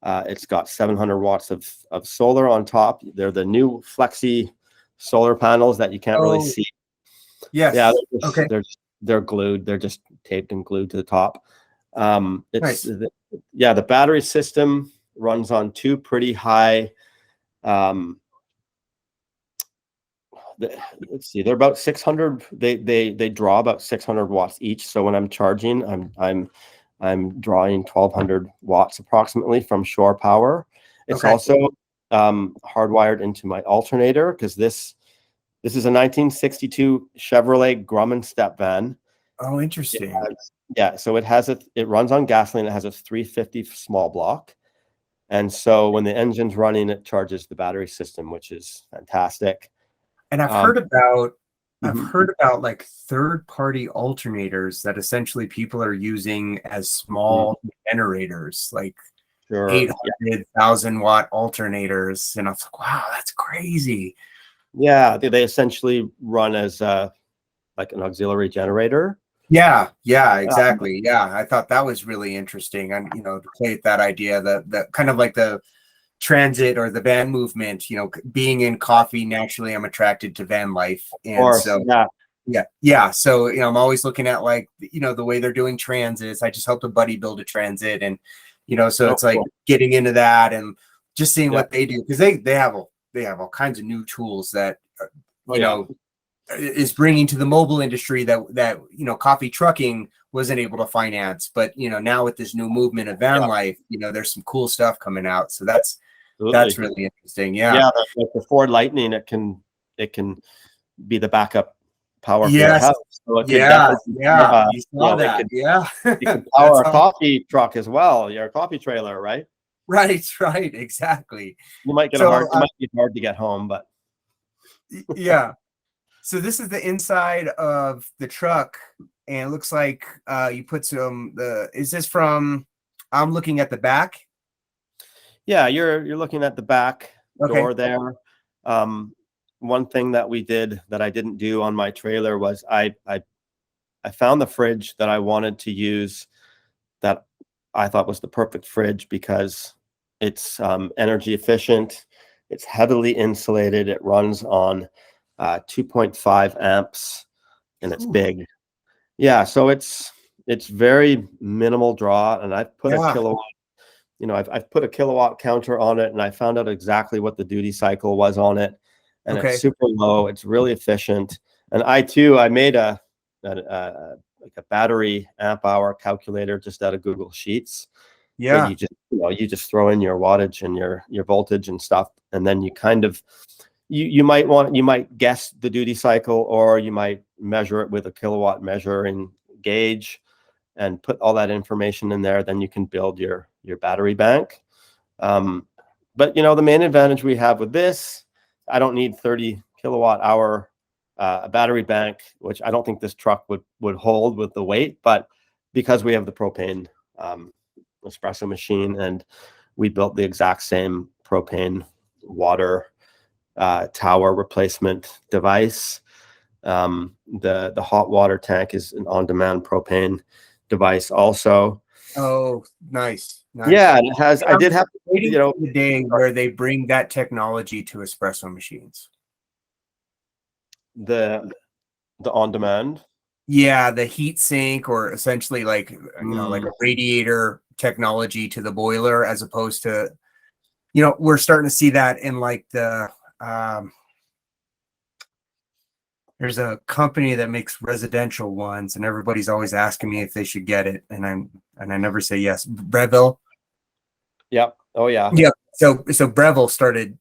B: It's got 700 watts of solar on top. They're the new flexi solar panels that you can't really see.
A: Yes.
B: Yeah,
A: Okay.
B: they're glued. They're just taped and glued to the top.
A: Nice.
B: The battery system runs on two pretty high. Let's see, they're about 600. They draw about 600 watts each. So when I'm charging, I'm drawing 1200 watts approximately from shore power. It's also hardwired into my alternator, because this is a 1962 Chevrolet Grumman step van.
A: Oh, interesting.
B: So it runs on gasoline. It has a 350 small block. And so when the engine's running, it charges the battery system, which is fantastic.
A: And I've heard about like third-party alternators that essentially people are using as small generators, like 800,000 watt alternators. And I was like, wow, that's crazy.
B: Yeah, they essentially run as like an auxiliary generator.
A: Yeah, exactly. Yeah, I thought that was really interesting. And to play with that idea, that kind of like the transit or the van movement, being in coffee, naturally I'm attracted to van life. And so so I'm always looking at like the way they're doing transits. I just helped a buddy build a transit, and so it's like getting into that and just seeing what they do, because they have all kinds of new tools that is bringing to the mobile industry that coffee trucking wasn't able to finance. But now with this new movement of van life, there's some cool stuff coming out. So that's really interesting.
B: Like the Ford Lightning, it can be the backup power for your house. So it
A: you saw that.
B: You can power a coffee truck as well, your coffee trailer, right?
A: Right, exactly.
B: You might get hard to get home, but
A: yeah. So this is the inside of the truck, and it looks like you put some. Is this from? I'm looking at the back.
B: Yeah, you're looking at the back door there. One thing that we did that I didn't do on my trailer was I found the fridge that I wanted to use, that I thought was the perfect fridge, because it's energy efficient, it's heavily insulated, it runs on 2.5 amps, and it's big. Yeah, so it's very minimal draw, and I've put a kilowatt. I've put a kilowatt counter on it, and I found out exactly what the duty cycle was on it, and it's super low. It's really efficient. And I made a battery amp hour calculator just out of Google Sheets.
A: Yeah.
B: So you just throw in your wattage and your voltage and stuff, and then you kind of you might guess the duty cycle, or you might measure it with a kilowatt measuring gauge and put all that information in there. Then you can build your battery bank. But the main advantage we have with this, I don't need 30 kilowatt hour a battery bank, which I don't think this truck would hold with the weight, but because we have the propane espresso machine, and we built the exact same propane water tower replacement device. The hot water tank is an on-demand propane device also.
A: Oh, nice.
B: Yeah, and it has. I did have,
A: waiting for the day where they bring that technology to espresso machines.
B: The on-demand.
A: Yeah, the heat sink, or essentially like like a radiator technology to the boiler, as opposed to, we're starting to see that in like the there's a company that makes residential ones, and everybody's always asking me if they should get it, and I never say yes. Breville.
B: Yep. Oh yeah.
A: Yeah. So Breville started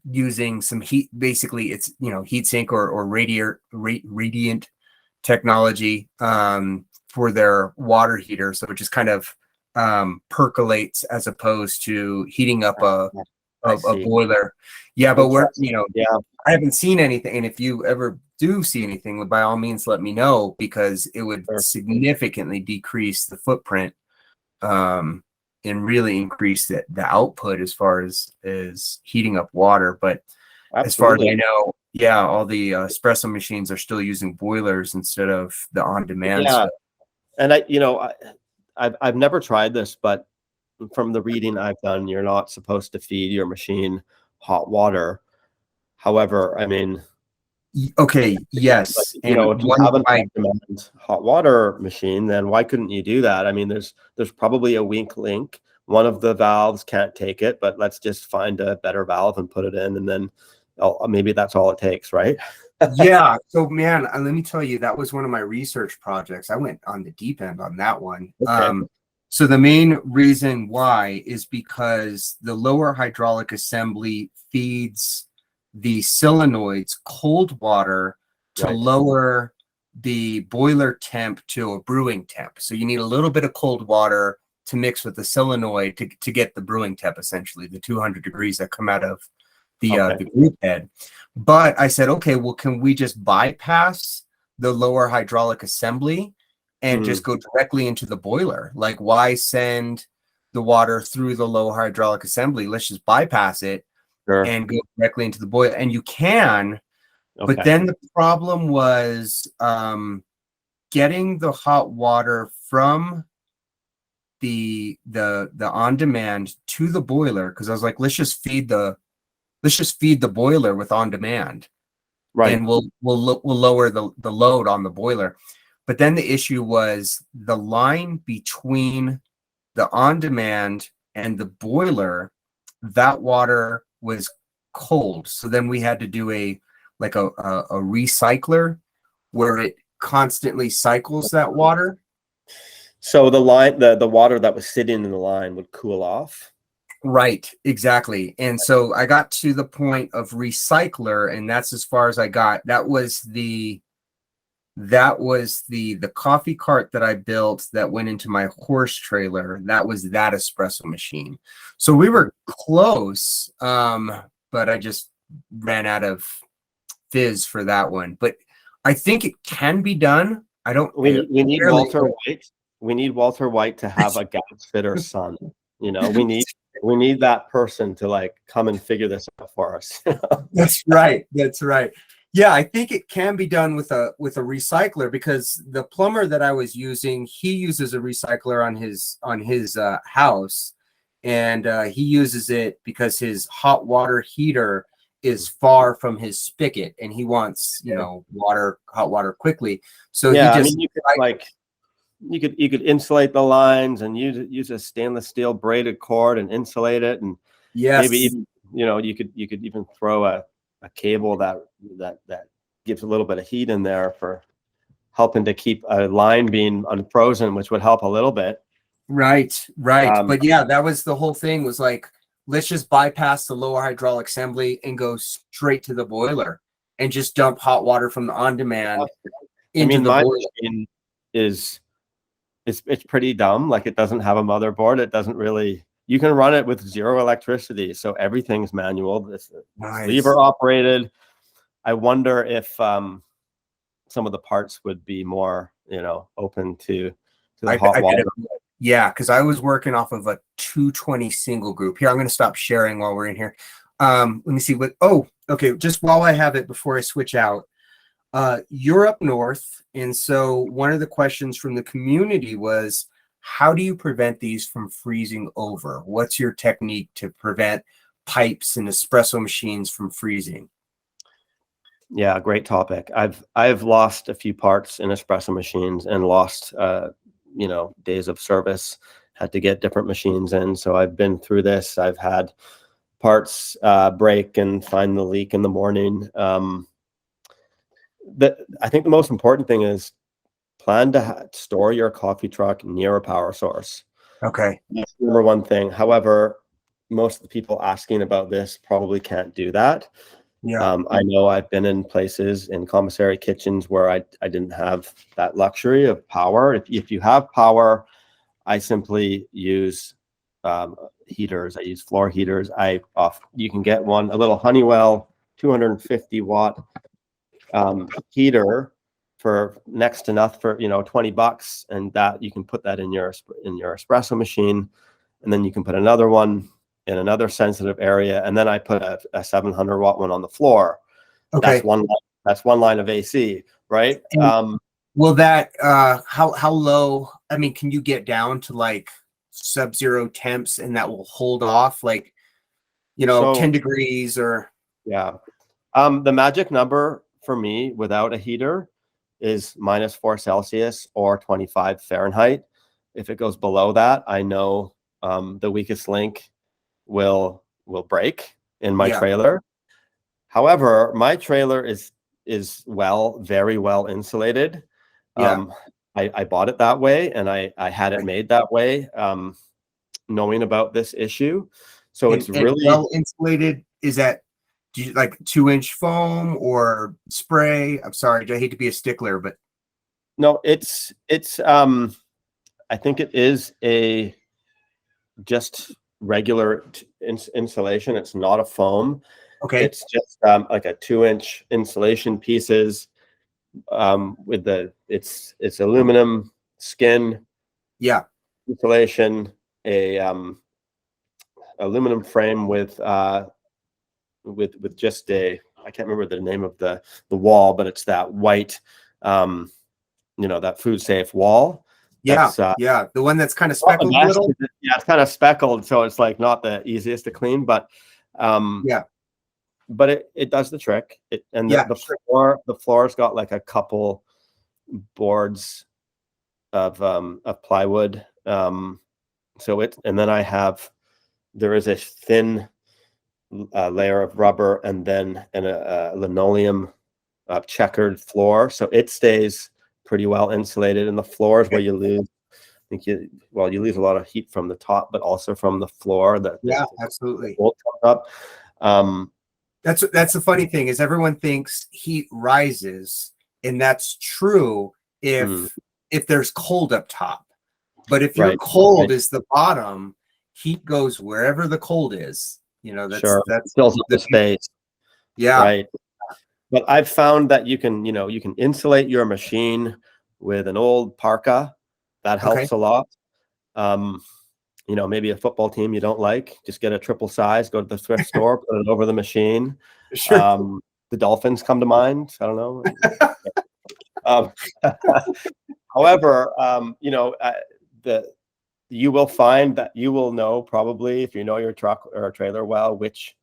A: using some heat. Basically, it's heat sink or radiant technology for their water heater. So it just kind of percolates as opposed to heating up a boiler. Yeah, but I haven't seen anything. And if you ever do see anything, by all means, let me know, because it would significantly decrease the footprint and really increase the output as far as heating up water. But as far as I know, all the espresso machines are still using boilers instead of the on-demand stuff.
B: And I've never tried this, but from the reading I've done, you're not supposed to feed your machine hot water. However, I mean,
A: okay, yes,
B: if you have an on-demand hot water machine, then why couldn't you do that? I mean, there's probably a weak link. One of the valves can't take it, but let's just find a better valve and put it in, and then maybe that's all it takes, right?
A: Yeah. So, man, let me tell you, that was one of my research projects. I went on the deep end on that one. Okay. So the main reason why is because the lower hydraulic assembly feeds the solenoids cold water to lower the boiler temp to a brewing temp. So you need a little bit of cold water to mix with the solenoid to get the brewing temp, essentially the 200 degrees that come out of the group head. But I said, okay, well, can we just bypass the lower hydraulic assembly and just go directly into the boiler? Like, why send the water through the low hydraulic assembly? Let's just bypass it and go directly into the boiler. And you can, but then the problem was getting the hot water from the on-demand to the boiler, because I was like, let's just feed the boiler with on-demand, right? And we'll lower the load on the boiler. But then the issue was the line between the on-demand and the boiler. That water was cold, so then we had to do a recycler where it constantly cycles that water.
B: So the water that was sitting in the line would cool off.
A: Right, exactly. And so I got to the point of recycler, and that's as far as I got. That was the coffee cart that I built that went into my horse trailer. That was that espresso machine. So we were close, but I just ran out of fizz for that one. But I think it can be done.
B: We need Walter White. We need Walter White to have a gas fitter son. We need that person to come and figure this out for us.
A: That's right. Yeah, I think it can be done with a recycler, because the plumber that I was using, he uses a recycler on his house, and he uses it because his hot water heater is far from his spigot, and he wants hot water quickly. So
B: you could insulate the lines and use a stainless steel braided cord and insulate it, and maybe even you could even throw a cable that gives a little bit of heat in there for helping to keep a line being unfrozen, which would help a little bit.
A: Right. But yeah, that was the whole thing, was like, let's just bypass the lower hydraulic assembly and go straight to the boiler and just dump hot water from the on-demand into the boiler.
B: It's pretty dumb. Like, it doesn't have a motherboard. It doesn't really. You can run it with zero electricity, so everything's manual. It's lever operated. I wonder if some of the parts would be more, open to the hot water.
A: Yeah, because I was working off of a 220 single group. Here, I'm going to stop sharing while we're in here. Let me see what. Oh, okay. Just while I have it before I switch out, you're up north, and so one of the questions from the community was, how do you prevent these from freezing over? What's your technique to prevent pipes and espresso machines from freezing?
B: Yeah, great topic. I've lost a few parts in espresso machines and lost days of service. Had to get different machines in. So I've been through this. I've had parts break and find the leak in the morning. I think the most important thing is plan to store your coffee truck near a power source.
A: Okay.
B: That's the number one thing. However, most of the people asking about this probably can't do that.
A: Yeah.
B: I know I've been in places in commissary kitchens where I didn't have that luxury of power. If you have power, I simply use heaters. I use floor heaters. You can get a little Honeywell 250 watt heater for next to nothing for $20, and that you can put that in your espresso machine, and then you can put another one in another sensitive area, and then I put a 700 watt one on the floor.
A: Okay.
B: That's one line of AC, right?
A: Will that how low? I mean, can you get down to like sub-zero temps and that will hold off, like 10 degrees or?
B: Yeah. The magic number for me without a heater is -4 Celsius or 25 Fahrenheit. If it goes below that, I know the weakest link will break in my trailer. However, my trailer is very well insulated. I bought it that way, and I had it made that way, knowing about this issue. So it's really
A: well insulated. Is that, do you like 2-inch foam or spray? I'm sorry, I hate to be a stickler, but
B: no, it's I think it is a just regular insulation. It's not a foam.
A: Okay.
B: It's just like a 2-inch insulation pieces with it's aluminum skin.
A: Yeah.
B: Insulation, a aluminum frame with just I can't remember the name of the wall, but it's that white that food safe wall.
A: Yeah, the one that's kind of speckled a little.
B: Yeah, it's kind of speckled, so it's like not the easiest to clean, but but it does the trick. The floor's got like a couple boards of plywood. And then there is a thin layer of rubber and then a linoleum checkered floor, so it stays pretty well insulated. And the floor is where you lose. I think you lose a lot of heat from the top, but also from the floor.
A: Absolutely.
B: Up.
A: That's the funny thing is everyone thinks heat rises, and that's true if there's cold up top. But if your cold is the bottom, heat goes wherever the cold is. That's
B: fills up the space.
A: Yeah. Right.
B: But I've found that you can insulate your machine with an old parka. That helps a lot. Maybe a football team you don't like, just get a triple size, go to the thrift store, put it over the machine. Sure. The Dolphins come to mind. I don't know. However, you will find that you will know probably, if you know your truck or trailer well, which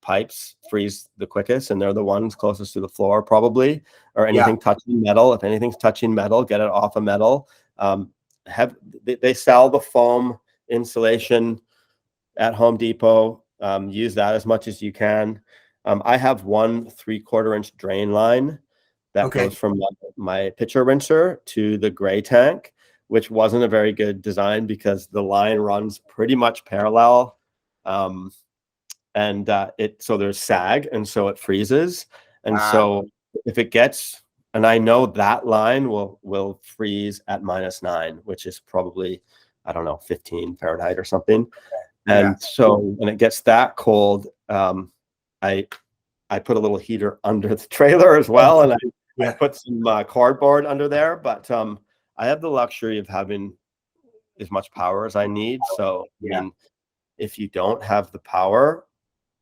B: pipes freeze the quickest, and they're the ones closest to the floor probably, or anything touching metal. If anything's touching metal, get it off of metal. They sell the foam insulation at Home Depot. Use that as much as you can. I have one 3/4-inch drain line that goes from my pitcher rinser to the gray tank, which wasn't a very good design because the line runs pretty much parallel. So there's sag, and so it freezes. And so if it gets, and I know that line will freeze at -9, which is probably, I don't know, 15 Fahrenheit or something. And so when it gets that cold, I I put a little heater under the trailer as well, and I
A: Yeah.
B: put some cardboard under there. But I have the luxury of having as much power as I need. So
A: Yeah.
B: I mean, if you don't have the power,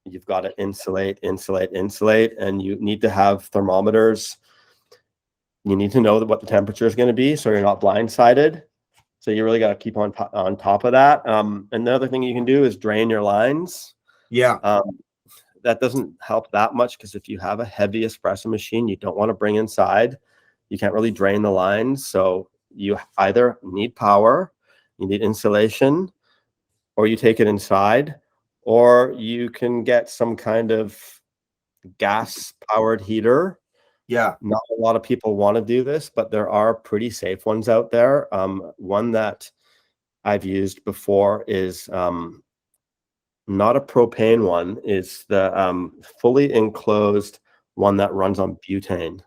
B: you've got to insulate, and you need to have thermometers. You need to know what the temperature is going to be, so you're not blindsided. So you really got to keep on top of that. And the other thing you can do is drain your lines.
A: Yeah.
B: That doesn't help that much, because if you have a heavy espresso machine, you don't want to bring inside. You can't really drain the lines. So you either need power, you need insulation, or you take it inside, or you can get some kind of gas powered heater.
A: Yeah.
B: Not a lot of people want to do this, but there are pretty safe ones out there. One that I've used before is not a propane one, is the fully enclosed one that runs on butane.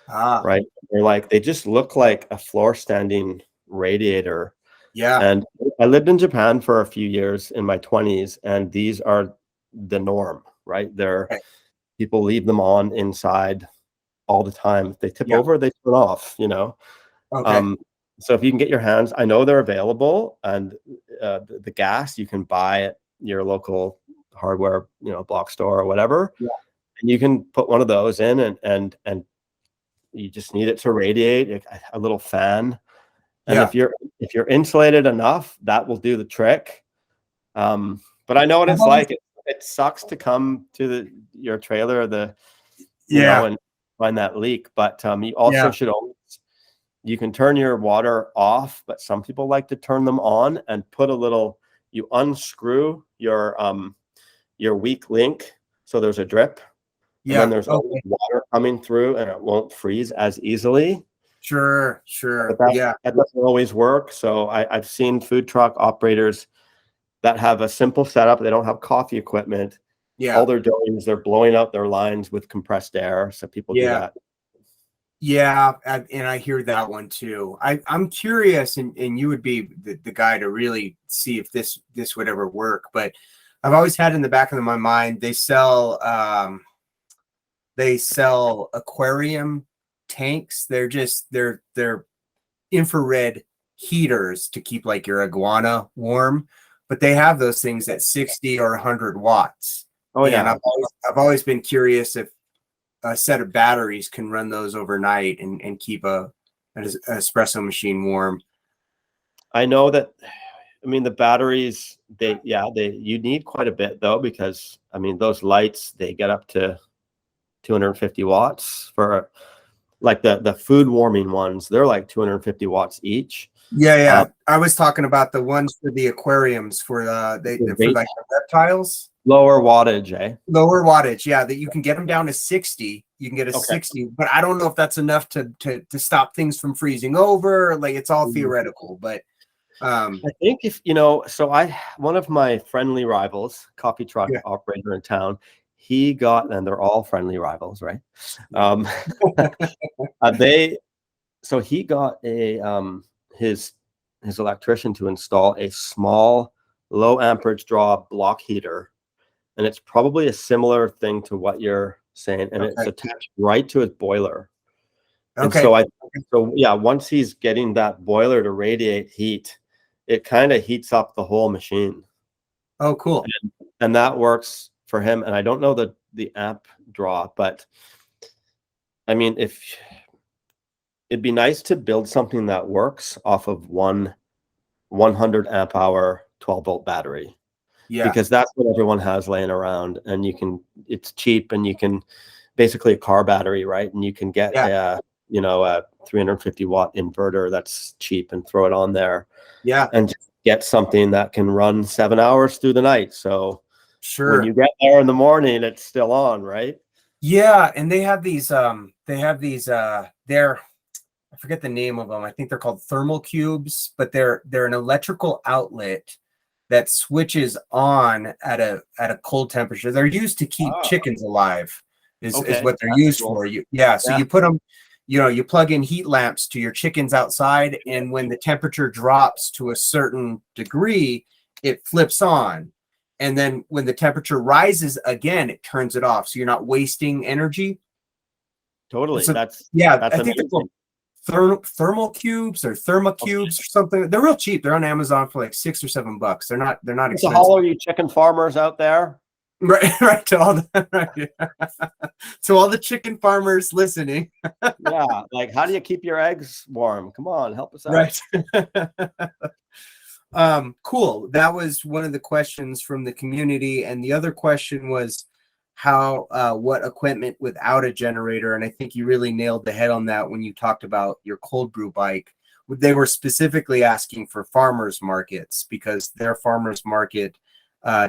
B: Right? They just look like a floor standing radiator.
A: Yeah.
B: And I lived in Japan for a few years in my 20s, and these are the norm, right? People leave them on inside all the time. If they tip over, they turn off,
A: Okay.
B: So if you can get your hands, I know they're available, and the gas you can buy at your local hardware, block store or whatever.
A: Yeah.
B: And you can put one of those in, and you just need it to radiate a little fan. And if you're insulated enough, that will do the trick. But I know what it's like. It sucks to come to your trailer, and find that leak. But you also should always, you can turn your water off, but some people like to turn them on and put you unscrew your weak link, so there's a drip. And then there's always water coming through, and it won't freeze as easily.
A: Sure.
B: But that doesn't always work. So I've seen food truck operators that have a simple setup. They don't have coffee equipment.
A: Yeah.
B: All they're doing is they're blowing out their lines with compressed air. So people do that.
A: Yeah, and I hear that one too. I'm curious, and you would be the guy to really see if this would ever work. But I've always had in the back of my mind, they sell aquarium tanks. They're infrared heaters to keep like your iguana warm, but they have those things at 60 or 100 watts. And I've always been curious if a set of batteries can run those overnight and keep an espresso machine warm.
B: I know that. I mean, the batteries, you need quite a bit though, because I mean, those lights, they get up to 250 watts for like the food warming ones. They're like 250 watts each.
A: Yeah. I was talking about the ones for the aquariums for for like the reptiles.
B: Lower wattage, eh?
A: Lower wattage, yeah. That you can get them down to 60. You can get a 60, but I don't know if that's enough to stop things from freezing over. Like, it's all theoretical, but
B: I think one of my friendly rivals, coffee truck operator in town, he got, and they're all friendly rivals, right? He got his electrician to install a small low amperage draw block heater, and it's probably a similar thing to what you're saying, and it's attached right to his boiler. And once he's getting that boiler to radiate heat, it kind of heats up the whole machine.
A: Oh, cool.
B: And that works for him. And I don't know the amp draw, but I mean, if it'd be nice to build something that works off of 100 amp hour 12 volt battery. Yeah. Because that's what everyone has laying around, and it's cheap, and you can basically a car battery, right? And you can get a 350 watt inverter that's cheap and throw it on there. Yeah. And just get something that can run 7 hours through the night. So when you get there in the morning, it's still on, right?
A: Yeah. And they have these, I forget the name of them. I think they're called thermal cubes, but they're an electrical outlet that switches on at a cold temperature. They're used to keep chickens alive, is what they're used for. So you put them, you plug in heat lamps to your chickens outside, and when the temperature drops to a certain degree, it flips on. And then when the temperature rises again, it turns it off. So you're not wasting energy.
B: Totally.
A: So,
B: that's
A: I think they're
B: amazing.
A: called thermal cubes or thermocubes or something. They're real cheap. They're on Amazon for like $6 or $7. They're not
B: So
A: expensive.
B: holler, you chicken farmers out there.
A: Right to all the to all the chicken farmers listening.
B: Yeah, like how do you keep your eggs warm? Come on, help us out.
A: Right. Cool. That was one of the questions from the community, and the other question was how what equipment without a generator, and I think you really nailed the head on that when you talked about your cold brew bike. They were specifically asking for farmers markets because their farmers market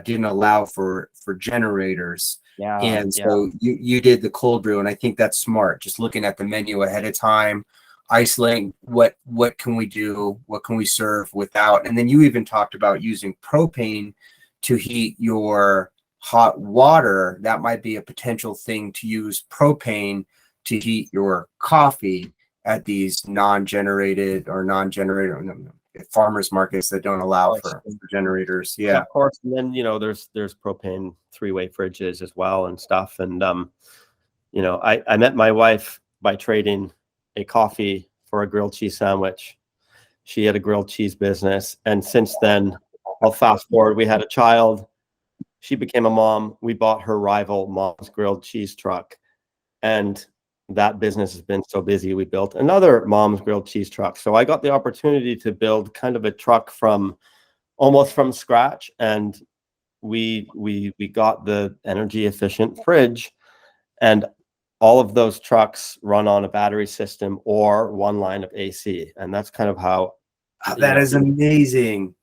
A: didn't allow for generators.
B: Yeah,
A: and so you did the cold brew, and I think that's smart, just looking at the menu ahead of time, isolating what can we do, what can we serve without. And then you even talked about using propane to heat your hot water. That might be a potential thing, to use propane to heat your coffee at these non-generated farmers markets that don't allow for generators. Yeah.
B: Of course. And then, there's propane 3-way fridges as well and stuff. And, I met my wife by trading a coffee for a grilled cheese sandwich. She had a grilled cheese business. And since then, I'll fast forward, we had a child. She became a mom. We bought her rival mom's grilled cheese truck. And that business has been so busy, we built another mom's grilled cheese truck. So I got the opportunity to build kind of a truck almost from scratch. And we got the energy efficient fridge, and all of those trucks run on a battery system or one line of AC. And that's kind of how.
A: That is amazing.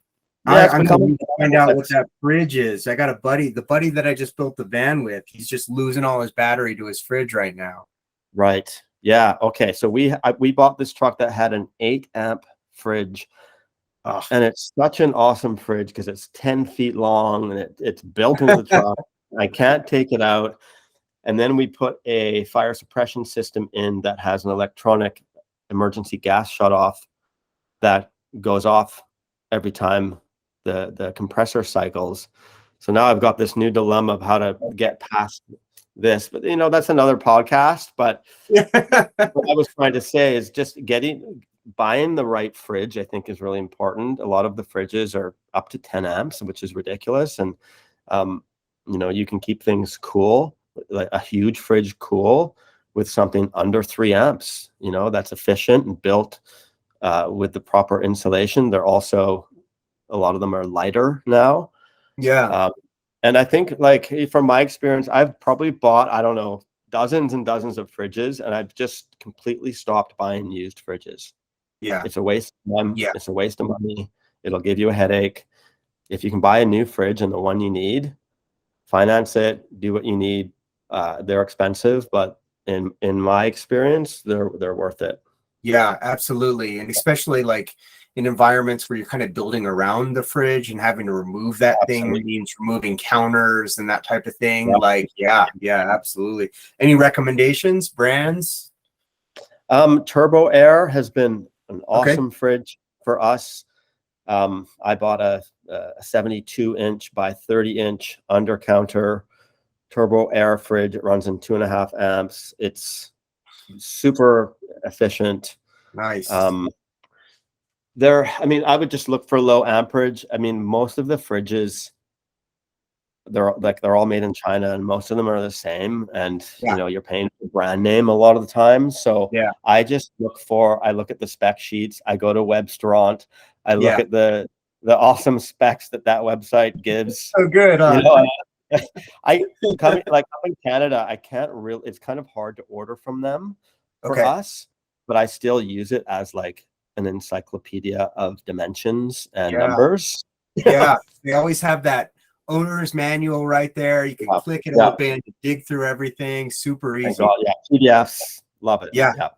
B: Yeah,
A: I'm going to find out what that fridge is. I got the buddy that I just built the van with. He's just losing all his battery to his fridge right now.
B: Right. Yeah. Okay. So we bought this truck that had an 8-amp fridge. And it's such an awesome fridge because it's 10 feet long and it's built into the truck. I can't take it out. And then we put a fire suppression system in that has an electronic emergency gas shutoff that goes off every time the compressor cycles. So now I've got this new dilemma of how to get past this. But, that's another podcast. But what I was trying to say is just buying the right fridge, I think, is really important. A lot of the fridges are up to 10 amps, which is ridiculous. And, you can keep things cool, like a huge fridge cool, with something under 3 amps, that's efficient and built with the proper insulation. They're also, a lot of them are lighter now.
A: Yeah.
B: And I think, like, from my experience, I've probably bought, I don't know, dozens and dozens of fridges, and I've just completely stopped buying used fridges.
A: Yeah.
B: It's a waste of time.
A: Yeah.
B: It's a waste of money. It'll give you a headache. If you can buy a new fridge and the one you need, finance it, do what you need. They're expensive, but in my experience, they're worth it.
A: Yeah, absolutely. And especially like in environments where you're kind of building around the fridge and having to remove that thing means removing counters and that type of thing. Yeah. Yeah, absolutely. Any recommendations, brands?
B: Turbo Air has been an awesome fridge for us. I bought a 72-inch by 30-inch under counter Turbo Air fridge. It runs in 2.5 amps. It's super efficient.
A: Nice.
B: I would just look for low amperage. Most of the fridges, they're all made in China, and most of them are the same. And you're paying for brand name a lot of the time. So I just look at the spec sheets. I go to Webstaurant. I look at the awesome specs that website gives.
A: So good.
B: I coming up in Canada, I can't really. It's kind of hard to order from them for us, but I still use it as like an encyclopedia of dimensions and numbers.
A: Yeah, they always have that owner's manual right there. You can click it open, dig through everything. Super easy.
B: PDFs, love it.
A: Yeah.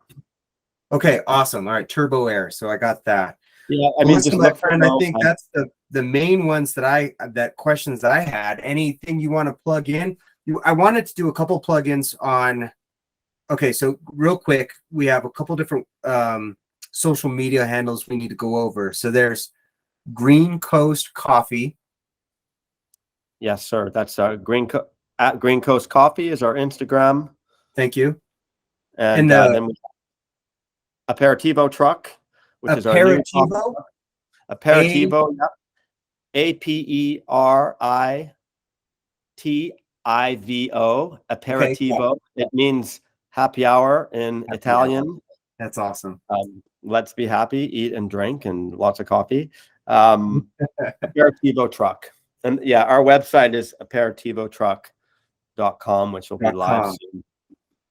A: Okay, awesome. All right, Turbo Air. So I got that.
B: Yeah,
A: listen, my friend, I think that's the main ones that questions that I had. Anything you want to plug in? I wanted to do a couple plugins on. Okay, so real quick, we have a couple different social media handles we need to go over. So there's Green Coast Coffee.
B: Yes, sir. That's at Green Coast Coffee is our Instagram.
A: Thank you.
B: And then we have Aperitivo Truck, which is our new
A: Aperitivo.
B: Aperitivo. Aperitivo. Aperitivo.
A: Okay.
B: It means happy hour in Italian.
A: Hour. That's awesome.
B: Let's be happy, eat and drink, and lots of coffee. Aperitivo Truck. And yeah, our website is aperitivotruck.com, which will be live soon.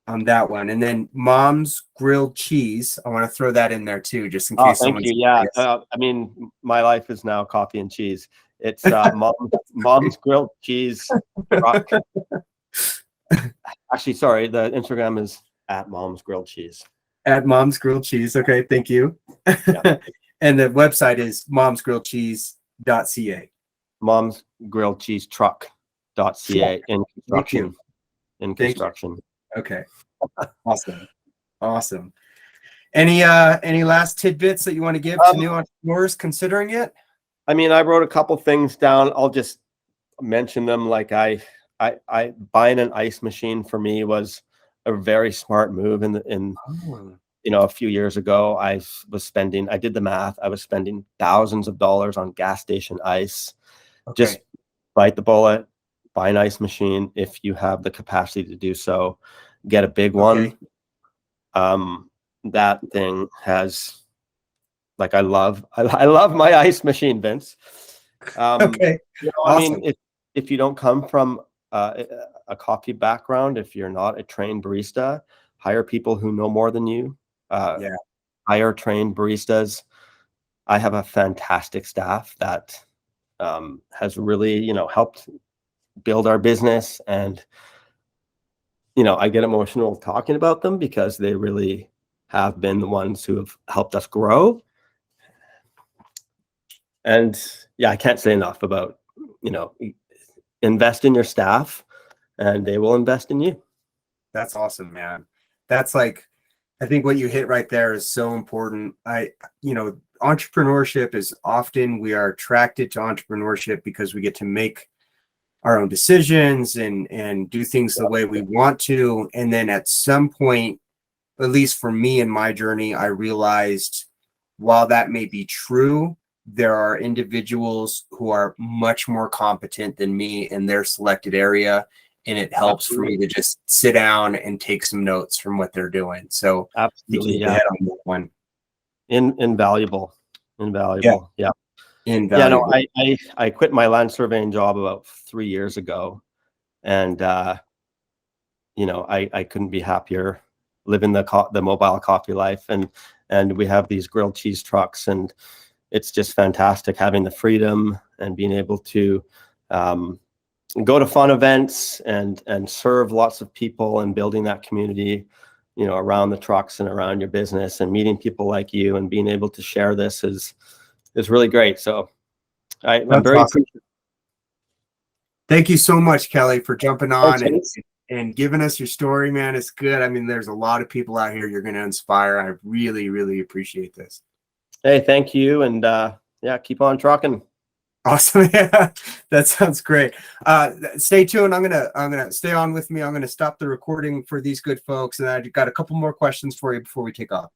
A: On that one. And then Mom's Grilled Cheese. I want to throw that in there too, just in case
B: someone's curious. I mean, my life is now coffee and cheese. It's Mom's Grilled Cheese Truck. Actually, sorry, the Instagram is at Mom's Grilled Cheese.
A: At Mom's Grilled Cheese. Okay, thank you. Yeah. And the website is momsgrilledcheese.ca.
B: Mom's Grilled Cheese Truck.ca in construction. In construction.
A: Okay. Awesome. Any last tidbits that you want to give to new entrepreneurs considering it?
B: I mean, I wrote a couple things down. I'll just mention them. Like I buying an ice machine for me was a very smart move a few years ago. I did the math. I was spending thousands of dollars on gas station ice. Okay. Just bite the bullet, buy an ice machine if you have the capacity to do so. Get a big one. That thing has, like, I love my ice machine, Vince.
A: Okay.
B: Awesome. I mean, if you don't come from a coffee background, if you're not a trained barista, hire people who know more than you. Hire trained baristas. I have a fantastic staff that has really, helped build our business, and I get emotional talking about them because they really have been the ones who have helped us grow. And I can't say enough about, invest in your staff and they will invest in you.
A: That's awesome, man. That's I think what you hit right there is so important. Entrepreneurship is often, we are attracted to entrepreneurship because we get to make our own decisions and do things the way we want to. And then at some point, at least for me in my journey, I realized while that may be true, there are individuals who are much more competent than me in their selected area. And it helps for me to just sit down and take some notes from what they're doing. So
B: absolutely,
A: keep your head on that one.
B: Invaluable. Yeah.
A: Invaluable.
B: I quit my land surveying job about 3 years ago, and I couldn't be happier living the mobile coffee life, and we have these grilled cheese trucks, and it's just fantastic having the freedom and being able to go to fun events and serve lots of people and building that community, around the trucks and around your business, and meeting people like you and being able to share this is really great. So I'm very
A: awesome. Appreciative. Thank you so much, Kelly, for jumping on and giving us your story, man. It's good. I mean, there's a lot of people out here you're going to inspire. I really, really appreciate this.
B: Hey, thank you. And keep on trucking.
A: Awesome. Yeah, that sounds great. Stay tuned. I'm gonna stay on with me. I'm gonna stop the recording for these good folks, and I got a couple more questions for you before we take off.